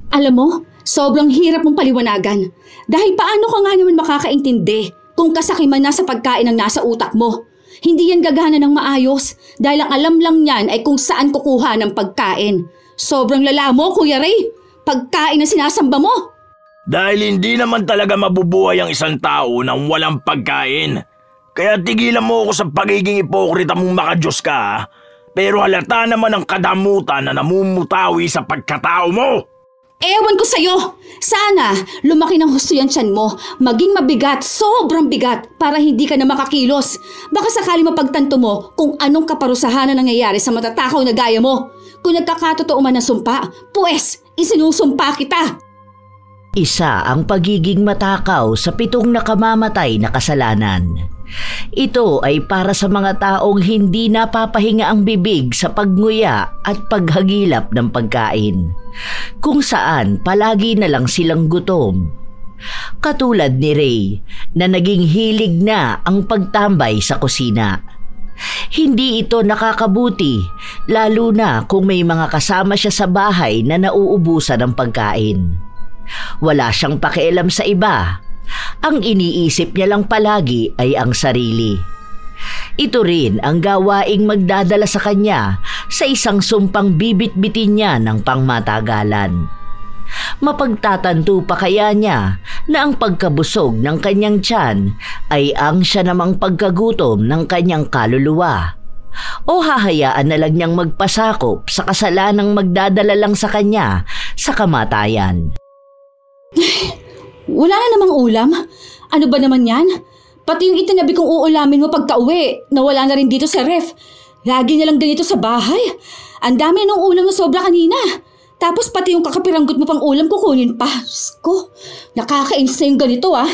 Alam mo, sobrang hirap mong paliwanagan. Dahil paano ka nga naman makakaintindi kung kasakiman na sa pagkain ang nasa utak mo? Hindi yan gagana ng maayos dahil ang alam lang yan ay kung saan kukuha ng pagkain. Sobrang lala mo, Kuya Ray. Pagkain na sinasamba mo. Dahil hindi naman talaga mabubuhay ang isang tao nang walang pagkain. Kaya tigilan mo ako sa pagiging ipokrita mong makadiyos ka, ha? Pero halata naman ang kadamutan na namumutawi sa pagkatao mo. Ewan ko sa'yo. Sana lumaki ng husto yan tiyan mo. Maging mabigat, sobrang bigat para hindi ka na makakilos. Baka sakali mapagtanto mo kung anong kaparusahan na nangyayari sa matatakaw na gaya mo. Kung nagkakatotoo man ng sumpa, pues isinusumpa kita. Isa ang pagiging matakaw sa 7 nakamamatay na kasalanan. Ito ay para sa mga taong hindi napapahinga ang bibig sa pagnguya at paghagilap ng pagkain, kung saan palagi na lang silang gutom. Katulad ni Ray na naging hilig na ang pagtambay sa kusina. Hindi ito nakakabuti, lalo na kung may mga kasama siya sa bahay na nauubusan ng pagkain. Wala siyang pakialam sa iba. Ang iniisip niya lang palagi ay ang sarili. Ito rin ang gawaing magdadala sa kanya sa isang sumpang bibit-bitin niya ng pangmatagalan. Mapagtatanto pa kaya niya na ang pagkabusog ng kanyang tiyan ay ang siya namang pagkagutom ng kanyang kaluluwa? O hahayaan na lang niyang magpasakop sa kasalanang magdadala lang sa kanya sa kamatayan? Wala na namang ulam? Ano ba naman yan? Pati yung itinabi kong uulamin mo pagka-uwi, nawala na rin dito sa ref. Lagi na lang ganito sa bahay. Ang dami na ng ulam na sobra kanina. Tapos pati yung kakapiranggot mo pang ulam kukunin pa. Sko, nakakainis na yung ganito ah.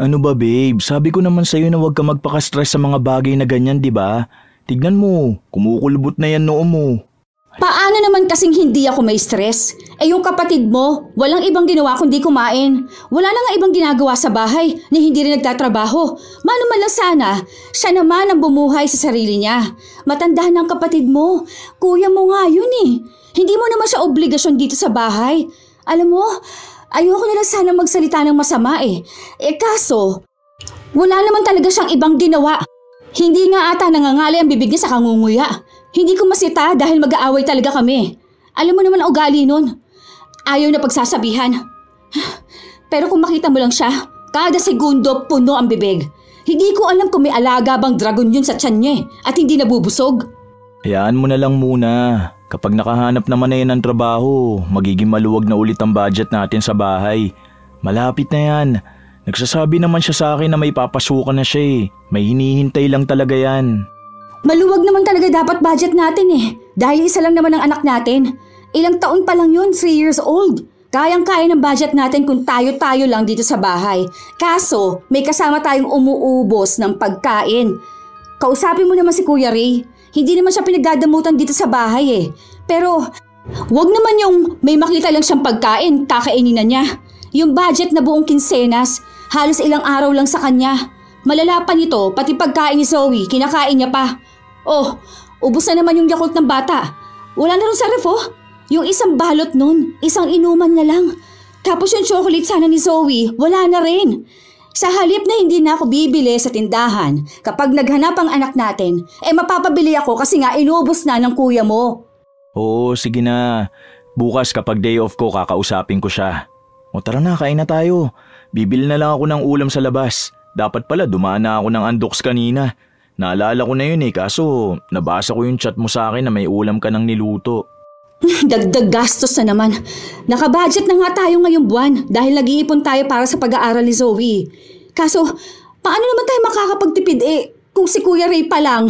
Ano ba babe? Sabi ko naman sa'yo na huwag ka magpaka-stress sa mga bagay na ganyan, di ba? Tignan mo, kumukulubot na yan noo mo. Paano naman kasing hindi ako may stress? Eh yung kapatid mo, walang ibang ginawa kundi kumain. Wala na nga ibang ginagawa sa bahay na hindi rin nagtatrabaho. Mano man lang sana, siya naman ang bumuhay sa sarili niya. Matandahan ng kapatid mo, kuya mo nga yun eh. Hindi mo naman siya obligasyon dito sa bahay. Alam mo, ayoko na lang sana magsalita ng masama eh. Eh kaso, wala naman talaga siyang ibang ginawa. Hindi nga ata nangangali ang bibig niya sa kangunguya. Hindi ko masita dahil mag-aaway talaga kami. Alam mo naman ang ugali nun. Ayaw na pagsasabihan. Pero kung makita mo lang siya, kada segundo puno ang bibig. Hindi ko alam kung may alaga bang dragon yun sa tiyan niya at hindi nabubusog. Hayaan mo na lang muna. Kapag nakahanap naman na yan ng trabaho, magiging maluwag na ulit ang budget natin sa bahay. Malapit na yan. Nagsasabi naman siya sa akin na may papasukan na siya eh. May hinihintay lang talaga yan. Maluwag naman talaga dapat budget natin eh. Dahil isa lang naman ang anak natin. Ilang taon pa lang yun, 3 years old. Kayang-kaya ng budget natin kung tayo-tayo lang dito sa bahay. Kaso, may kasama tayong umuubos ng pagkain. Kausapin mo naman si Kuya Ray. Hindi naman siya pinagdadamutan dito sa bahay eh. Pero, wag naman yung may makita lang siyang pagkain, kakainin na niya. Yung budget na buong kinsenas, halos ilang araw lang sa kanya. Malala pa nito, pati pagkain ni Zoe, kinakain niya pa. Oh, ubos na naman yung Yakult ng bata. Wala na rin sa ref oh. Yung isang balot nun, isang inuman na lang. Tapos yung chocolate sana ni Zoe, wala na rin. Sa halip na hindi na ako bibili sa tindahan, kapag naghanap ang anak natin, mapapabili ako kasi nga inubos na ng kuya mo. Oo, sige na. Bukas kapag day off ko, kakausapin ko siya. O tara na, kain na tayo. Bibili na lang ako ng ulam sa labas. Dapat pala dumaan na ako ng Andox kanina. Naalala ko na yun eh, kaso nabasa ko yung chat mo sa akin na may ulam ka nang niluto. Dagdag gastos na naman. Nakabudget na nga tayo ngayong buwan dahil nag-iipon tayo para sa pag-aaral ni Zoe. Kaso, paano naman tayo makakapagtipid kung si Kuya Ray pa lang?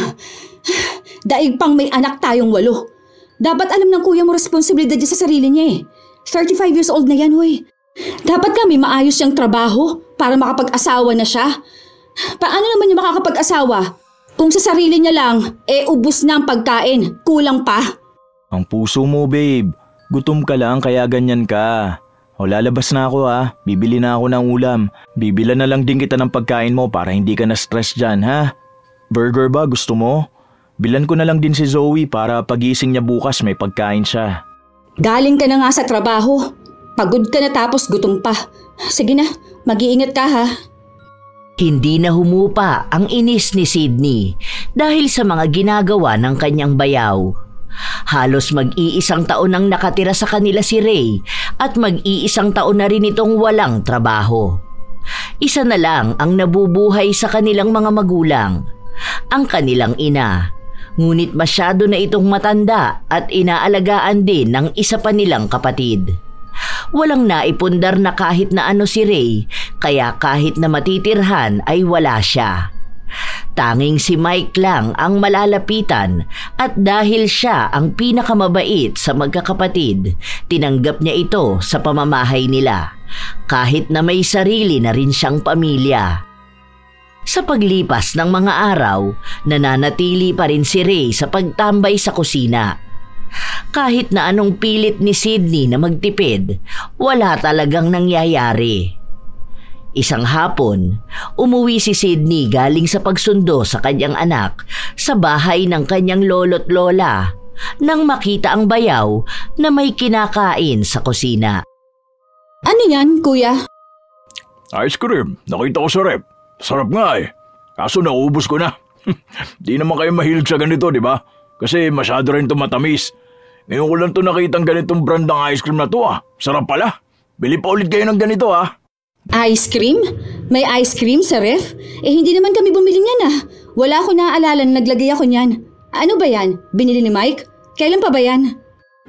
Daig pang may anak tayong 8. Dapat alam ng kuya mo responsibilidad niya sa sarili niya eh. 35 years old na yan, hoy. Dapat kami maayos siyang trabaho para makapag-asawa na siya. Paano naman niya makakapag-asawa? Kung sa sarili niya lang, ubos na ang pagkain, kulang pa. Ang puso mo, babe. Gutom ka lang kaya ganyan ka. O lalabas na ako ha. Bibili na ako ng ulam. Bibila na lang din kita ng pagkain mo para hindi ka na-stress dyan ha. Burger ba gusto mo? Bilan ko na lang din si Zoe para pagising niya bukas may pagkain siya. Galing ka na nga sa trabaho. Pagod ka na tapos gutom pa. Sige na, mag-iingat ka ha. Hindi na humupa ang inis ni Sydney dahil sa mga ginagawa ng kanyang bayaw. Halos mag-iisang taon nang nakatira sa kanila si Ray at mag-iisang taon na rin itong walang trabaho. Isa na lang ang nabubuhay sa kanilang mga magulang, ang kanilang ina. Ngunit masyado na itong matanda at inaalagaan din ng isa pa nilang kapatid. Walang naipundar na kahit na ano si Ray, kaya kahit na matitirhan ay wala siya. Tanging si Mike lang ang malalapitan at dahil siya ang pinakamabait sa magkakapatid, tinanggap niya ito sa pamamahay nila, kahit na may sarili na rin siyang pamilya. Sa paglipas ng mga araw, nananatili pa rin si Ray sa pagtambay sa kusina. Kahit na anong pilit ni Sydney na magtipid, wala talagang nangyayari. Isang hapon, umuwi si Sydney galing sa pagsundo sa kanyang anak sa bahay ng kanyang lolo't lola nang makita ang bayaw na may kinakain sa kusina. Ano yan, kuya? Ice cream. Nakita ko sa rep. Sarap nga eh. Kaso naubos ko na. Di naman kayo mahilig sa ganito, di ba? Kasi masyado rin ito matamis. Ngayon ko lang ito nakitang ganitong brand ng ice cream na to ah. Sarap pala. Bili pa ulit kayo ng ganito ah. Ice cream? May ice cream sa ref? Hindi naman kami bumili niyan ah. Wala ko naaalala na naglagay ako niyan. Ano ba yan? Binili ni Mike? Kailan pa ba yan?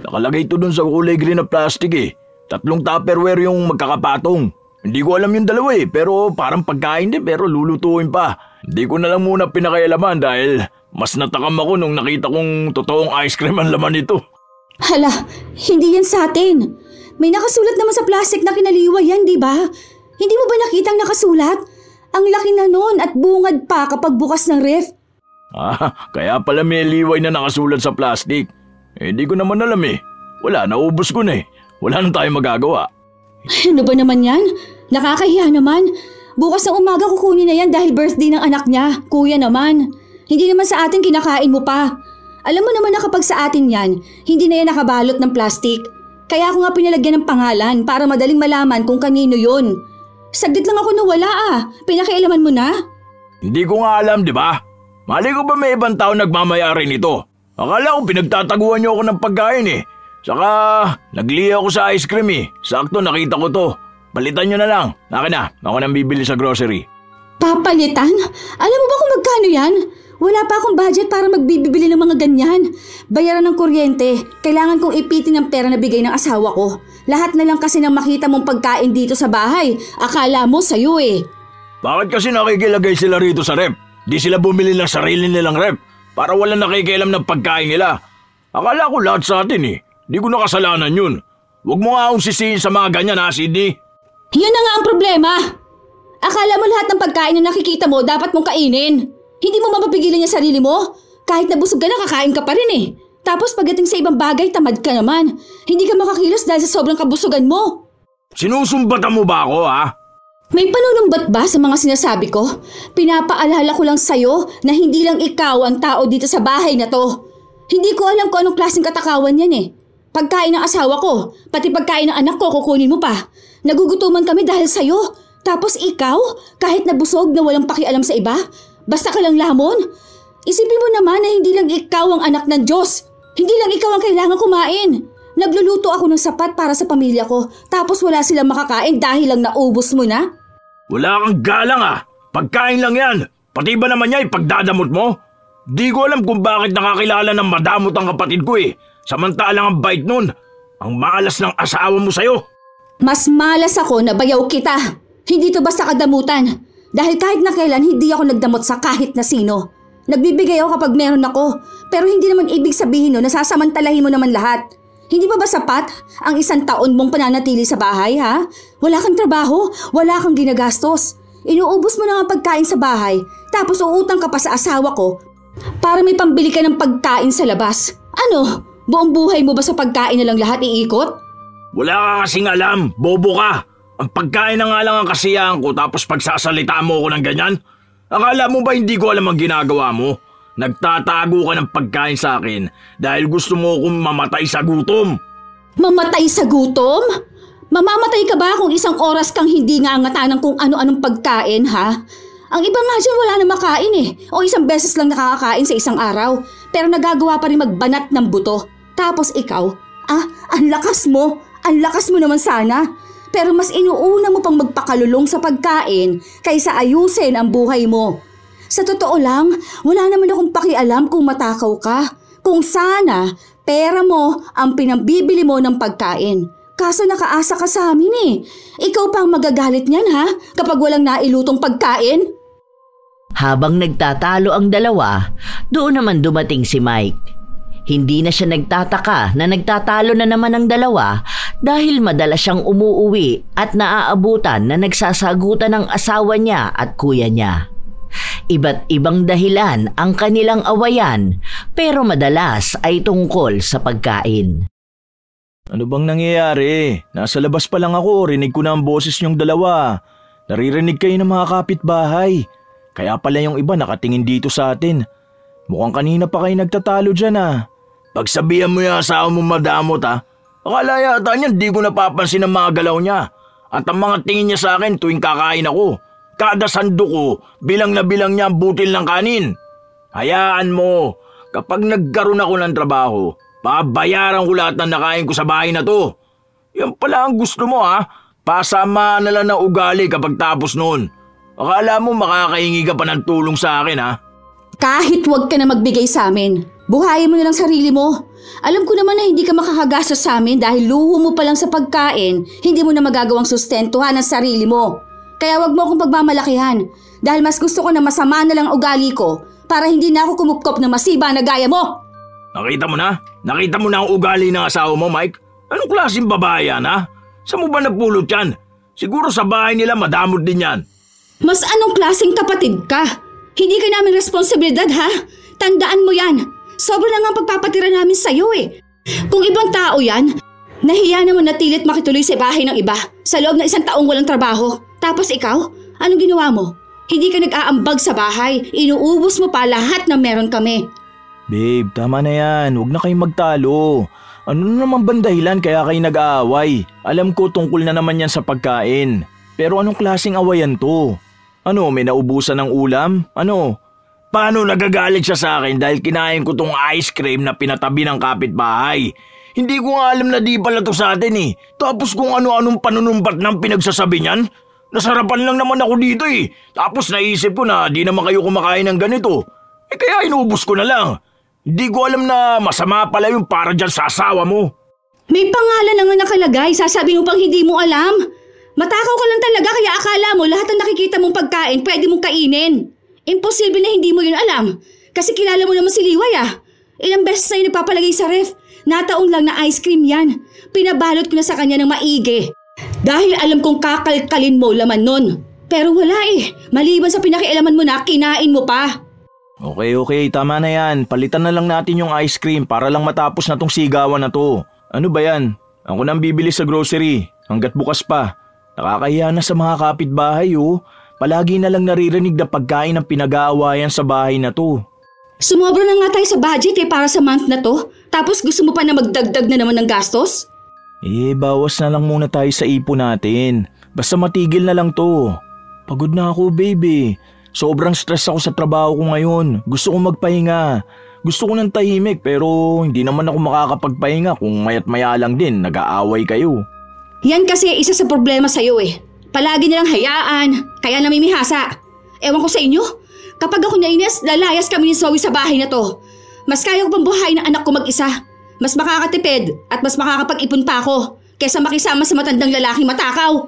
Nakalagay ito dun sa kulay green na plastic eh. 3 Tupperware yung magkakapatong. Hindi ko alam yung dalawa eh, pero parang pagkain din pero lulutuin pa. Hindi ko na lang muna pinakailaman dahil mas natakam ako nung nakita kong totoong ice cream ang laman nito. Hala, hindi yan sa atin. May nakasulat naman sa plastic na kinaliwa yan, di ba? Hindi mo ba nakitang nakasulat? Ang laki na nun at bungad pa kapag bukas ng ref. Kaya pala may liway na nakasulat sa plastic. Hindi ko naman alam eh. Wala, naubos ko na eh. Wala na tayong magagawa. Ano ba naman yan? Nakakahiya naman. Bukas ng umaga kukunin na yan dahil birthday ng anak niya. Kuya naman. Hindi naman sa atin kinakain mo pa. Alam mo naman na kapag sa atin yan, hindi na yan nakabalot ng plastic. Kaya ako nga pinalagyan ng pangalan para madaling malaman kung kanino yun. Saglit lang ako nawala ah. Pinakialaman mo na? Hindi ko nga alam, di ba? Mali ko ba may ibang tao nagmamayari nito? Akala ko pinagtataguan niyo ako ng pagkain eh. Saka nagliya ako sa ice cream eh. Sakto nakita ko to. Palitan niyo na lang. Akin na, ako nang bibili sa grocery. Papalitan? Alam mo ba kung magkano yan? Wala pa akong budget para magbibili ng mga ganyan. Bayaran ng kuryente. Kailangan kong ipitin ang pera na bigay ng asawa ko. Lahat na lang kasi nang makita mong pagkain dito sa bahay. Akala mo sa'yo eh. Bakit kasi nakikilagay sila rito sa rep? Di sila bumili ng sarili nilang rep para walang nakikialam ng pagkain nila. Akala ko lahat sa atin eh. Di ko nakasalanan yun. Huwag mo nga akong sisihin sa mga ganyan ha, Sydney. Yun na nga ang problema. Akala mo lahat ng pagkain na nakikita mo dapat mong kainin. Hindi mo mapapigilan yung sarili mo? Kahit nabusog ka na, kakain ka pa rin eh. Tapos pagdating sa ibang bagay, tamad ka naman. Hindi ka makakilos dahil sa sobrang kabusugan mo. Sinusumbatan mo ba ako ha? May panunumbat ba sa mga sinasabi ko? Pinapaalala ko lang sa'yo na hindi lang ikaw ang tao dito sa bahay na to. Hindi ko alam kung anong klaseng katakawan yan eh. Pagkain ng asawa ko, pati pagkain ng anak ko, kukunin mo pa. Nagugutuman kami dahil sa'yo. Tapos ikaw, kahit nabusog na walang pakialam sa iba, basta ka lang lamon. Isipin mo naman na hindi lang ikaw ang anak ng Diyos. Hindi lang ikaw ang kailangan kumain. Nagluluto ako ng sapat para sa pamilya ko, tapos wala silang makakain dahil lang naubos mo na. Wala kang galang ah. Pagkain lang yan. Pati ba naman niya ipagdadamot mo? Di ko alam kung bakit nakakilala ng madamot ang kapatid ko eh. Samantalang ang bait nun. Ang malas ng asawa mo sa'yo. Mas malas ako na bayaw kita. Hindi to basta kadamutan. Dahil kahit na kailan hindi ako nagdamot sa kahit na sino. Nagbibigay ako kapag meron ako. Pero hindi naman ibig sabihin no, nasasamantalahin mo naman lahat. Hindi ba sapat ang 1 taon mong pananatili sa bahay, ha? Wala kang trabaho, wala kang ginagastos. Inuubos mo na ang pagkain sa bahay, tapos uutang ka pa sa asawa ko para may pambili ka ng pagkain sa labas. Ano? Buong buhay mo ba sa pagkain na lang lahat iikot? Wala ka kasing alam, bobo ka. Ang pagkain na nga lang ang kasiyahan ko tapos pagsasalita mo ko ng ganyan? Akala mo ba hindi ko alam ang ginagawa mo? Nagtatago ka ng pagkain sa akin dahil gusto mo akong mamatay sa gutom. Mamatay sa gutom? Mamamatay ka ba kung isang oras kang hindi nga angatan ng kung ano-anong pagkain, ha? Ang iba nga dyan wala na makain o isang beses lang nakakakain sa isang araw, pero nagagawa pa rin magbanat ng buto. Tapos ikaw, ang lakas mo naman sana. Pero mas inuuna mo pang magpakalulong sa pagkain kaysa ayusin ang buhay mo. Sa totoo lang, wala naman akong pakialam kung matakaw ka. Kung sana, pera mo ang pinambibili mo ng pagkain. Kaso nakaasa ka sa amin Ikaw pa ang magagalit niyan ha, kapag walang nailutong pagkain? Habang nagtatalo ang dalawa, doon naman dumating si Mike. Hindi na siya nagtataka na nagtatalo na naman ang dalawa dahil madalas siyang umuuwi at naaabutan na nagsasagutan ng asawa niya at kuya niya. Iba't ibang dahilan ang kanilang awayan pero madalas ay tungkol sa pagkain. Ano bang nangyayari? Nasa labas pa lang ako, rinig ko na ang boses niyong dalawa. Naririnig kayo ng mga kapitbahay. Kaya pala yung iba nakatingin dito sa atin. Mukhang kanina pa kayo nagtatalo dyan Pagsabihan mo yung asawa mo madamot Akala yata niyan di ko napapansin ang mga galaw niya. At ang mga tingin niya sa akin tuwing kakain ako. Kada sandok ko, bilang na bilang niya ang butil ng kanin. Hayaan mo, kapag nagkaroon ako ng trabaho, babayaran ko lahat ng nakain ko sa bahay na to. Yan pala ang gusto mo Pasama na lang ng ugali kapag tapos noon. Akala mo makakahingi ka pa ng tulong sa akin Kahit wag ka na magbigay sa amin, buhayin mo na lang sarili mo. Alam ko naman na hindi ka makakagastos sa amin dahil luho mo pa lang sa pagkain, hindi mo na magagawang sustentuhan ang sarili mo. Kaya wag mo akong pagmamalakihan dahil mas gusto ko na masama na lang ang ugali ko para hindi na ako kumupkop na masiba na gaya mo. Nakita mo na? Nakita mo na ang ugali ng asawa mo, Mike? Anong klaseng babae yan Saan mo ba napulot yan? Siguro sa bahay nila madamot din yan. Mas anong klaseng kapatid ka? Hindi ka namin responsibilidad Tandaan mo yan. Sobra na nga ang pagpapatira namin sa'yo Kung ibang tao yan, nahiya naman natilit makituloy sa bahay ng iba sa loob ng 1 taong walang trabaho. Tapos ikaw, anong ginawa mo? Hindi ka nag-aambag sa bahay, inuubos mo pa lahat ng meron kami. Babe, tama na yan. Huwag na kayong magtalo. Ano na naman bang dahilan kaya kayo nag-aaway? Alam ko tungkol na naman yan sa pagkain. Pero anong klaseng awayan to? May naubusan ng ulam? Paano nagagalit siya sa akin dahil kinain ko tong ice cream na pinatabi ng kapitbahay? Hindi ko nga alam na di pala to sa atin Tapos kung ano-anong panunumbat ng pinagsasabi niyan. Nasarapan lang naman ako dito Tapos naisip ko na di naman kayo kumakain ng ganito. Kaya inubos ko na lang. Hindi ko alam na masama pala yung para dyan sa asawa mo. May pangalan na nga nakalagay, sasabi mo pang hindi mo alam. Matakaw ka lang talaga kaya akala mo lahat ng nakikita mong pagkain pwede mong kainin. Imposible na hindi mo yun alam. Kasi kilala mo naman si Liway Ilang beses na yun nagpapalagay sa ref. Nataong lang na ice cream yan. Pinabalot ko na sa kanya ng maigi. Dahil alam kong kakalkalin mo laman nun. Pero wala Maliban sa pinakialaman mo na, kinain mo pa. Okay, tama na yan. Palitan na lang natin yung ice cream para lang matapos na tong sigawan na to. Ano ba yan? Ako nang bibili sa grocery. Hanggat bukas pa. Nakakahiya na sa mga kapitbahay Palagi na lang naririnig na pagkain ang pinag-aawayan sa bahay na to. Sumobra na nga tayo sa budget para sa month na to. Tapos gusto mo pa na magdagdag na naman ng gastos? Bawas na lang muna tayo sa ipon natin. Basta matigil na lang to. Pagod na ako, baby. Sobrang stress ako sa trabaho ko ngayon. Gusto kong magpahinga. Gusto ko ng tahimik pero hindi naman ako makakapagpahinga kung mayat maya lang din nag-aaway kayo. Yan kasi isa sa problema sa'yo Palagi nilang hayaan, kaya namimihasa. Ewan ko sa inyo, kapag ako nainis, lalayas kami ni Zoe sa bahay na to. Mas kaya ko pang buhayin ng anak ko mag-isa. Mas makakatipid at mas makakapag-ipon pa ako kaysa makisama sa matandang lalaking matakaw.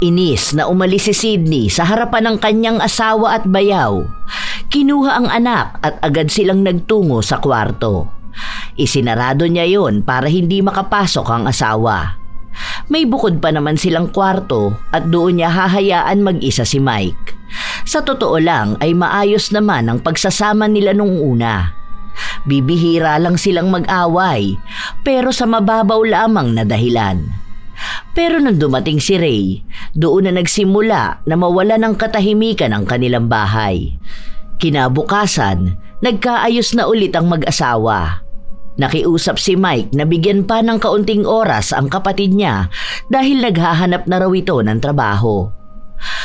Inis na umalis si Sydney sa harapan ng kanyang asawa at bayaw. Kinuha ang anak at agad silang nagtungo sa kwarto. Isinarado niya yon para hindi makapasok ang asawa. May bukod pa naman silang kwarto at doon niya hahayaan mag-isa si Mike. Sa totoo lang ay maayos naman ang pagsasama nila nung una. Bibihira lang silang mag-away pero sa mababaw lamang na dahilan. Pero nang dumating si Ray, doon na nagsimula na mawala ng katahimikan ang kanilang bahay. Kinabukasan, nagkaayos na ulit ang mag-asawa. Nakiusap si Mike na bigyan pa ng kaunting oras ang kapatid niya dahil naghahanap na raw ito ng trabaho.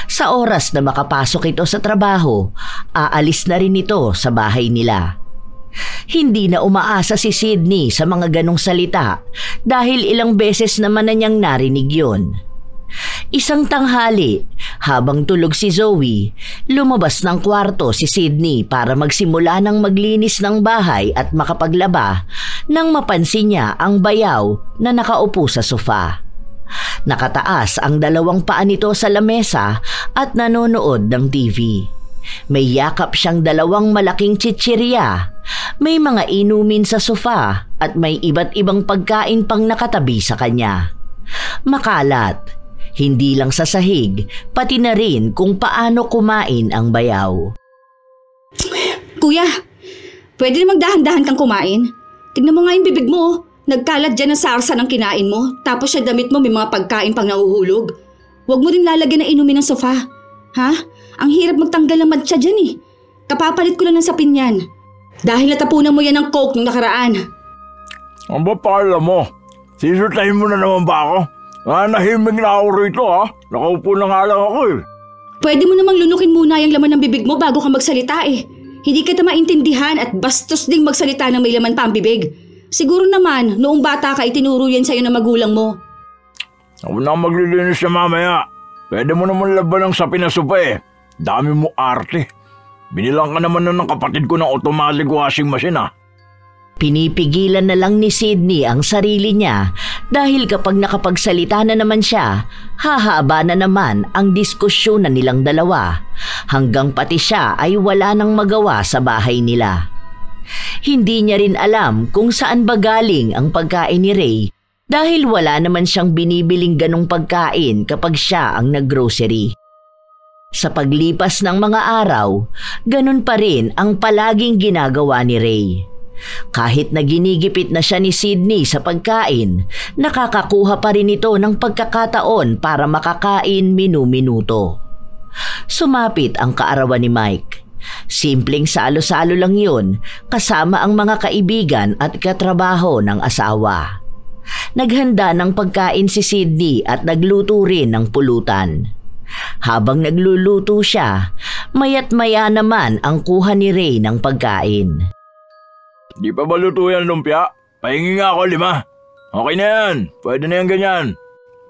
Sa oras na makapasok ito sa trabaho, aalis na rin ito sa bahay nila. Hindi na umaasa si Sydney sa mga ganong salita dahil ilang beses naman na niyang narinig yun. Isang tanghali, habang tulog si Zoe, lumabas ng kwarto si Sydney para magsimula ng maglinis ng bahay at makapaglaba nang mapansin niya ang bayaw na nakaupo sa sofa. Nakataas ang dalawang paa nito sa lamesa at nanonood ng TV. May yakap siyang dalawang malaking chichirya, may mga inumin sa sofa at may iba't ibang pagkain pang nakatabi sa kanya. Makalat, hindi lang sa sahig, pati na rin kung paano kumain ang bayaw. Kuya, pwede na magdahan-dahan kang kumain? Tignan mo nga yung bibig mo. Nagkalat dyan ang sarsa ng kinain mo, tapos sa damit mo may mga pagkain pang nahuhulog. Huwag mo rin lalagyan ng inumin ng sofa. Ha? Ang hirap magtanggal ng matcha dyan eh. Kapapalit ko lang ng sapin yan. Dahil natapunan mo yan ng coke nung nakaraan. Ang ba pala mo? Sisutahin mo na naman ba ako? Nahimig na ako rito ha? Nakaupo na nga lang ako eh. Pwede mo namang lunukin muna yung laman ng bibig mo bago ka magsalita eh. Hindi kita maintindihan at bastos ding magsalita ng may laman pa ang bibig. Siguro naman, noong bata ka itinuro yan sa'yo ng magulang mo. Ako na maglilinis na mamaya. Pwede mo naman laban ng sapin na sopa eh. Dami mo arte. Binilang ka naman ng kapatid ko ng automatic washing machine ha. Pinipigilan na lang ni Sydney ang sarili niya dahil kapag nakapagsalita na naman siya, hahaba na naman ang diskusyon na nilang dalawa hanggang pati siya ay wala nang magawa sa bahay nila. Hindi niya rin alam kung saan ba galing ang pagkain ni Ray dahil wala naman siyang binibiling ganong pagkain kapag siya ang naggrocery. Sa paglipas ng mga araw, ganun pa rin ang palaging ginagawa ni Ray. Kahit na ginigipit na siya ni Sydney sa pagkain, nakakakuha pa rin ito ng pagkakataon para makakain minu-minuto. Sumapit ang kaarawan ni Mike. Simpleng salo-salo lang yun kasama ang mga kaibigan at katrabaho ng asawa. Naghanda ng pagkain si Sydney at nagluto rin ng pulutan. Habang nagluluto siya, mayat maya naman ang kuha ni Ray ng pagkain. Di pa ba luto yan lumpia? Pahingi nga ako 5. Okay na yan. Pwede na yan ganyan.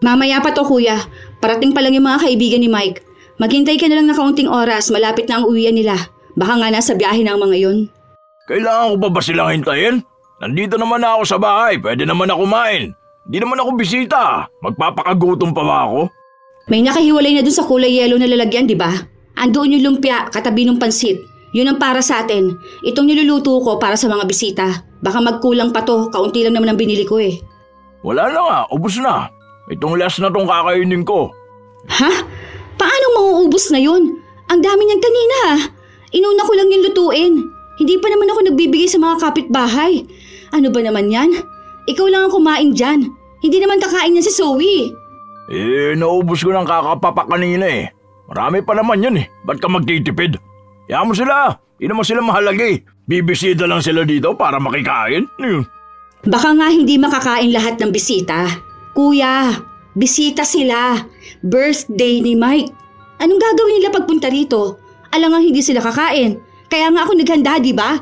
Mamaya pa to kuya. Parating pa lang yung mga kaibigan ni Mike. Maghintay ka na lang na kaunting oras, malapit na ang uwian nila. Baka nga nasa biyahe na ang mga yon. Kailangan ko pa ba silang hintayin? Nandito naman ako sa bahay, pwede naman ako kumain. Di naman ako bisita, magpapakagutom pa ba ako? May nakahiwalay na dun sa kulay yellow na lalagyan, di ba? Andoon yung lumpia, katabi ng pansit. Yun ang para sa atin. Itong niluluto ko para sa mga bisita. Baka magkulang pa to, kaunti lang naman ang binili ko eh. Wala na nga, ubos na. Itong last na tong kakainin ko. Ha? Paano mauubos na yun? Ang dami niyang kanina ha. Inuna ko lang yung lutuin. Hindi pa naman ako nagbibigay sa mga kapitbahay. Ano ba naman yan? Ikaw lang ang kumain dyan. Hindi naman kakain niya si Zoe. Naubos ko ng kakapapa kanina eh. Marami pa naman yan eh. Ba't ka magtitipid? Kaya mo sila. Hindi naman sila mahalaga eh. Bibisita lang sila dito para makikain. Baka nga hindi makakain lahat ng bisita. Kuya, bisita sila. Birthday ni Mike. Anong gagawin nila pagpunta rito? Alangang hindi sila kakain. Kaya nga ako naghanda, di ba?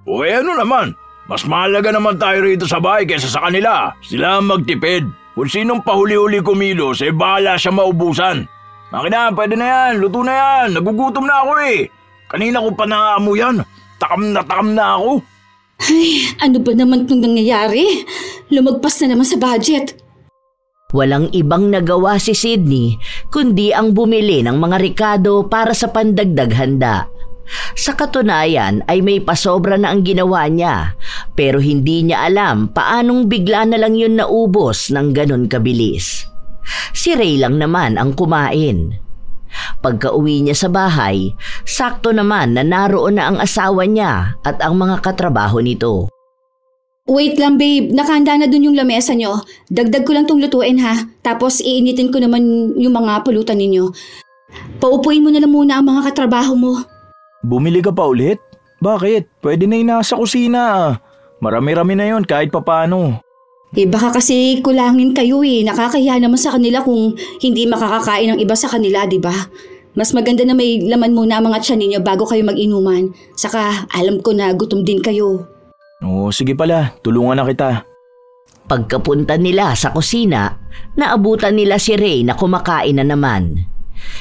O ano naman? Mas mahalaga naman tayo rito sa bahay kaysa sa kanila. Sila ang magtipid. Kung sinong pahuli-huli kumilos, bahala siya maubusan. Akin na, pwede na yan. Luto na yan. Nagugutom na ako eh. Kanina ko pa naaamoy yan. Takam na ako. Ay, ano ba naman itong nangyayari? Lumagpas na naman sa budget. Walang ibang nagawa si Sydney kundi ang bumili ng mga rekado para sa pandagdag handa. Sa katunayan ay may pasobra na ang ginawa niya pero hindi niya alam paanong bigla na lang yun naubos ng ganun kabilis. Si Ray lang naman ang kumain. Pagka-uwi niya sa bahay, sakto naman na naroon na ang asawa niya at ang mga katrabaho nito. Wait lang babe, nakahanda na dun yung lamesa nyo. Dagdag ko lang tong lutuin ha. Tapos iinitin ko naman yung mga pulutan ninyo. Paupuin mo na lang muna ang mga katrabaho mo. Bumili ka pa ulit? Bakit? Pwede na yung nasa kusina. Marami-rami na yon kahit papano. Baka kasi kulangin kayo eh. Nakakahiya naman sa kanila kung hindi makakakain ng iba sa kanila, di ba? Mas maganda na may laman muna ang mga tiyan ninyo bago kayo mag-inuman. Saka alam ko na gutom din kayo. Oo, sige pala. Tulungan na kita. Pagkapunta nila sa kusina, naabutan nila si Ray na kumakain na naman.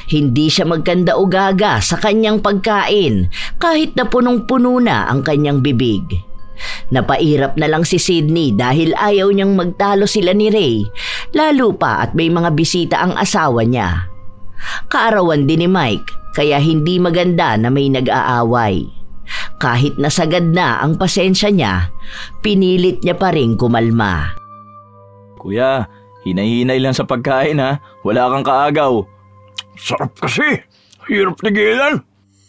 Hindi siya magkanda o gaga sa kanyang pagkain kahit na punong-puno na ang kanyang bibig. Napairap na lang si Sydney dahil ayaw niyang magtalo sila ni Ray, lalo pa at may mga bisita ang asawa niya. Kaarawan din ni Mike kaya hindi maganda na may nag-aaway. Kahit nasagad na ang pasensya niya, pinilit niya pa rin kumalma. Kuya, hinay-hinay lang sa pagkain ha. Wala kang kaagaw. Sarap kasi. Hirap tigilan.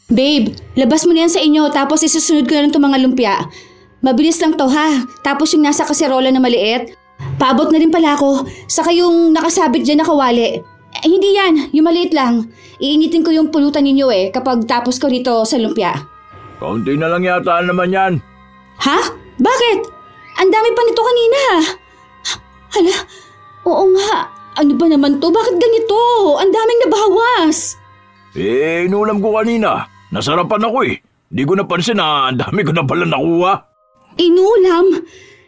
Babe, labas mo na yan sa inyo tapos isusunod ko na rin itong mga lumpia. Mabilis lang to ha. Tapos yung nasa kaserola na maliit, paabot na rin pala ako. Saka yung nakasabit dyan na kawali. Hindi yan, yung maliit lang. Iinitin ko yung pulutan ninyo kapag tapos ko rito sa lumpia. Kaunti na lang yata naman yan. Ha? Bakit? Ang dami pa nito kanina. Hala, oo nga. Ano ba naman to? Bakit ganito? Ang daming nabawas. Inulam ko kanina. Nasarapan ako eh. Di ko napansin na ang dami ko na pala nakuha. Inulam?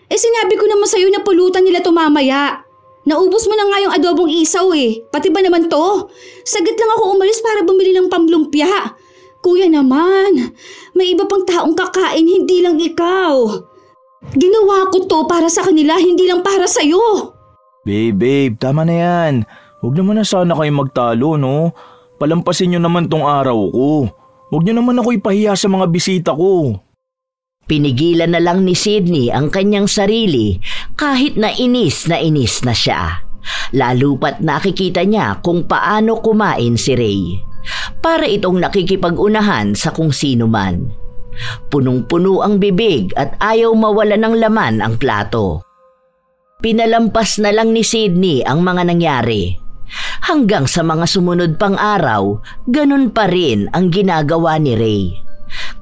Sinabi ko naman sa'yo na pulutan nila to mamaya. Naubos mo na nga yung adobong isaw Pati ba naman to? Saglit lang ako umalis para bumili ng pamlumpia. Kuya naman, may iba pang taong kakain, hindi lang ikaw. Ginawa ko to para sa kanila, hindi lang para sa'yo. Babe, tama na yan. Huwag naman na sana kayo magtalo, no? Palampasin nyo naman tong araw ko. Huwag nyo naman ako ipahiya sa mga bisita ko. Pinigilan na lang ni Sydney ang kanyang sarili kahit na inis na siya. Lalo pat nakikita niya kung paano kumain si Ray. Para itong nakikipag-unahan sa kung sino man. Punong-puno ang bibig at ayaw mawala ng laman ang plato. Pinalampas na lang ni Sydney ang mga nangyari. Hanggang sa mga sumunod pang araw, ganun pa rin ang ginagawa ni Ray.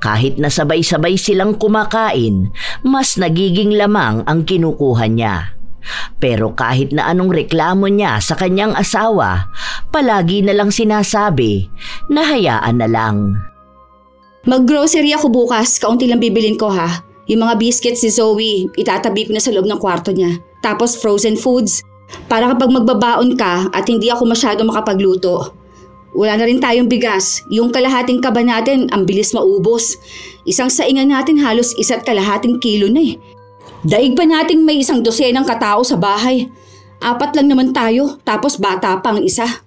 Kahit na sabay-sabay silang kumakain, mas nagiging lamang ang kinukuha niya. Pero kahit na anong reklamo niya sa kanyang asawa, palagi na lang sinasabi na hayaan na lang. Mag-grocery ako bukas, kaunti lang bibilin ko ha. Yung mga biscuits si Zoe, itatabi ko na sa loob ng kwarto niya. Tapos frozen foods, para kapag magbabaon ka at hindi ako masyado makapagluto. Wala na rin tayong bigas. Yung kalahating kaba natin, ang bilis maubos. Isang saingan natin halos 1.5 kilo na Daig pa nating may 12 katao sa bahay. 4 lang naman tayo, tapos bata pang isa.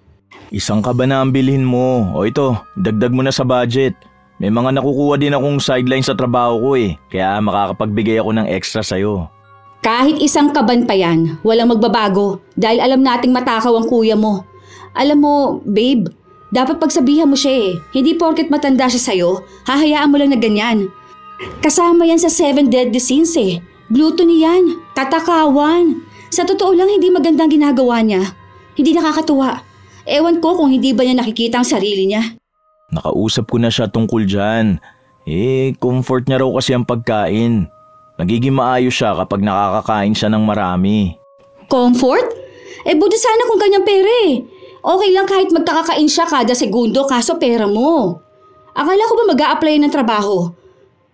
Isang kaba na ang bilhin mo. O ito, dagdag mo na sa budget. May mga nakukuha din akong sideline sa trabaho ko kaya makakapagbigay ako ng extra sa'yo. Kahit isang kaban pa yan, walang magbabago dahil alam nating matakaw ang kuya mo. Alam mo, babe, dapat pagsabihan mo siya Hindi porket matanda siya sa'yo, hahayaan mo lang na ganyan. Kasama yan sa 7 deadly sins Gluttony yan, tatakawan. Sa totoo lang hindi magandang ginagawa niya. Hindi nakakatuwa. Ewan ko kung hindi ba niya nakikita ang sarili niya. Nakausap ko na siya tungkol dyan. Comfort niya raw kasi ang pagkain. Nagiging maayos siya kapag nakakakain siya ng marami. Comfort? Buti sana kung kanyang pera Okay lang kahit magkakakain siya kada segundo kaso pera mo. Akala ko ba mag-a-apply ng trabaho?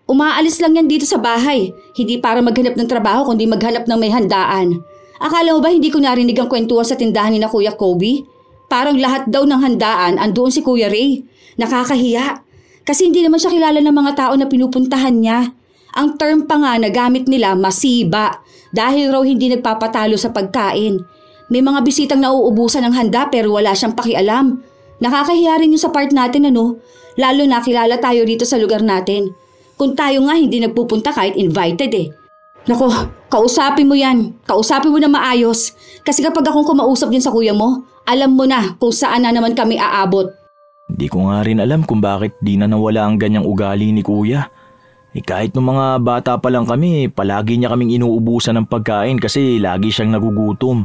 Umaalis lang yan dito sa bahay. Hindi para maghanap ng trabaho kundi maghanap ng may handaan. Akala mo ba hindi ko narinig ang kwentuhan sa tindahan ni na Kuya Kobe? Parang lahat daw ng handaan andoon si Kuya Ray. Nakakahiya. Kasi hindi naman siya kilala ng mga tao na pinupuntahan niya. Ang term pa nga na gamit nila, masiba. Dahil raw hindi nagpapatalo sa pagkain. May mga bisitang nauubusan ng handa pero wala siyang pakialam. Nakakahiya rin yung sa part natin Lalo na kilala tayo dito sa lugar natin. Kung tayo nga hindi nagpupunta kahit invited Nako, kausapin mo yan. Kausapin mo na maayos. Kasi kapag akong kumausap din sa kuya mo, alam mo na kung saan na naman kami aabot. Hindi ko nga rin alam kung bakit di na nawala ang ganyang ugali ni kuya. Kahit nung mga bata pa lang kami, palagi niya kaming inuubusan ng pagkain kasi lagi siyang nagugutom.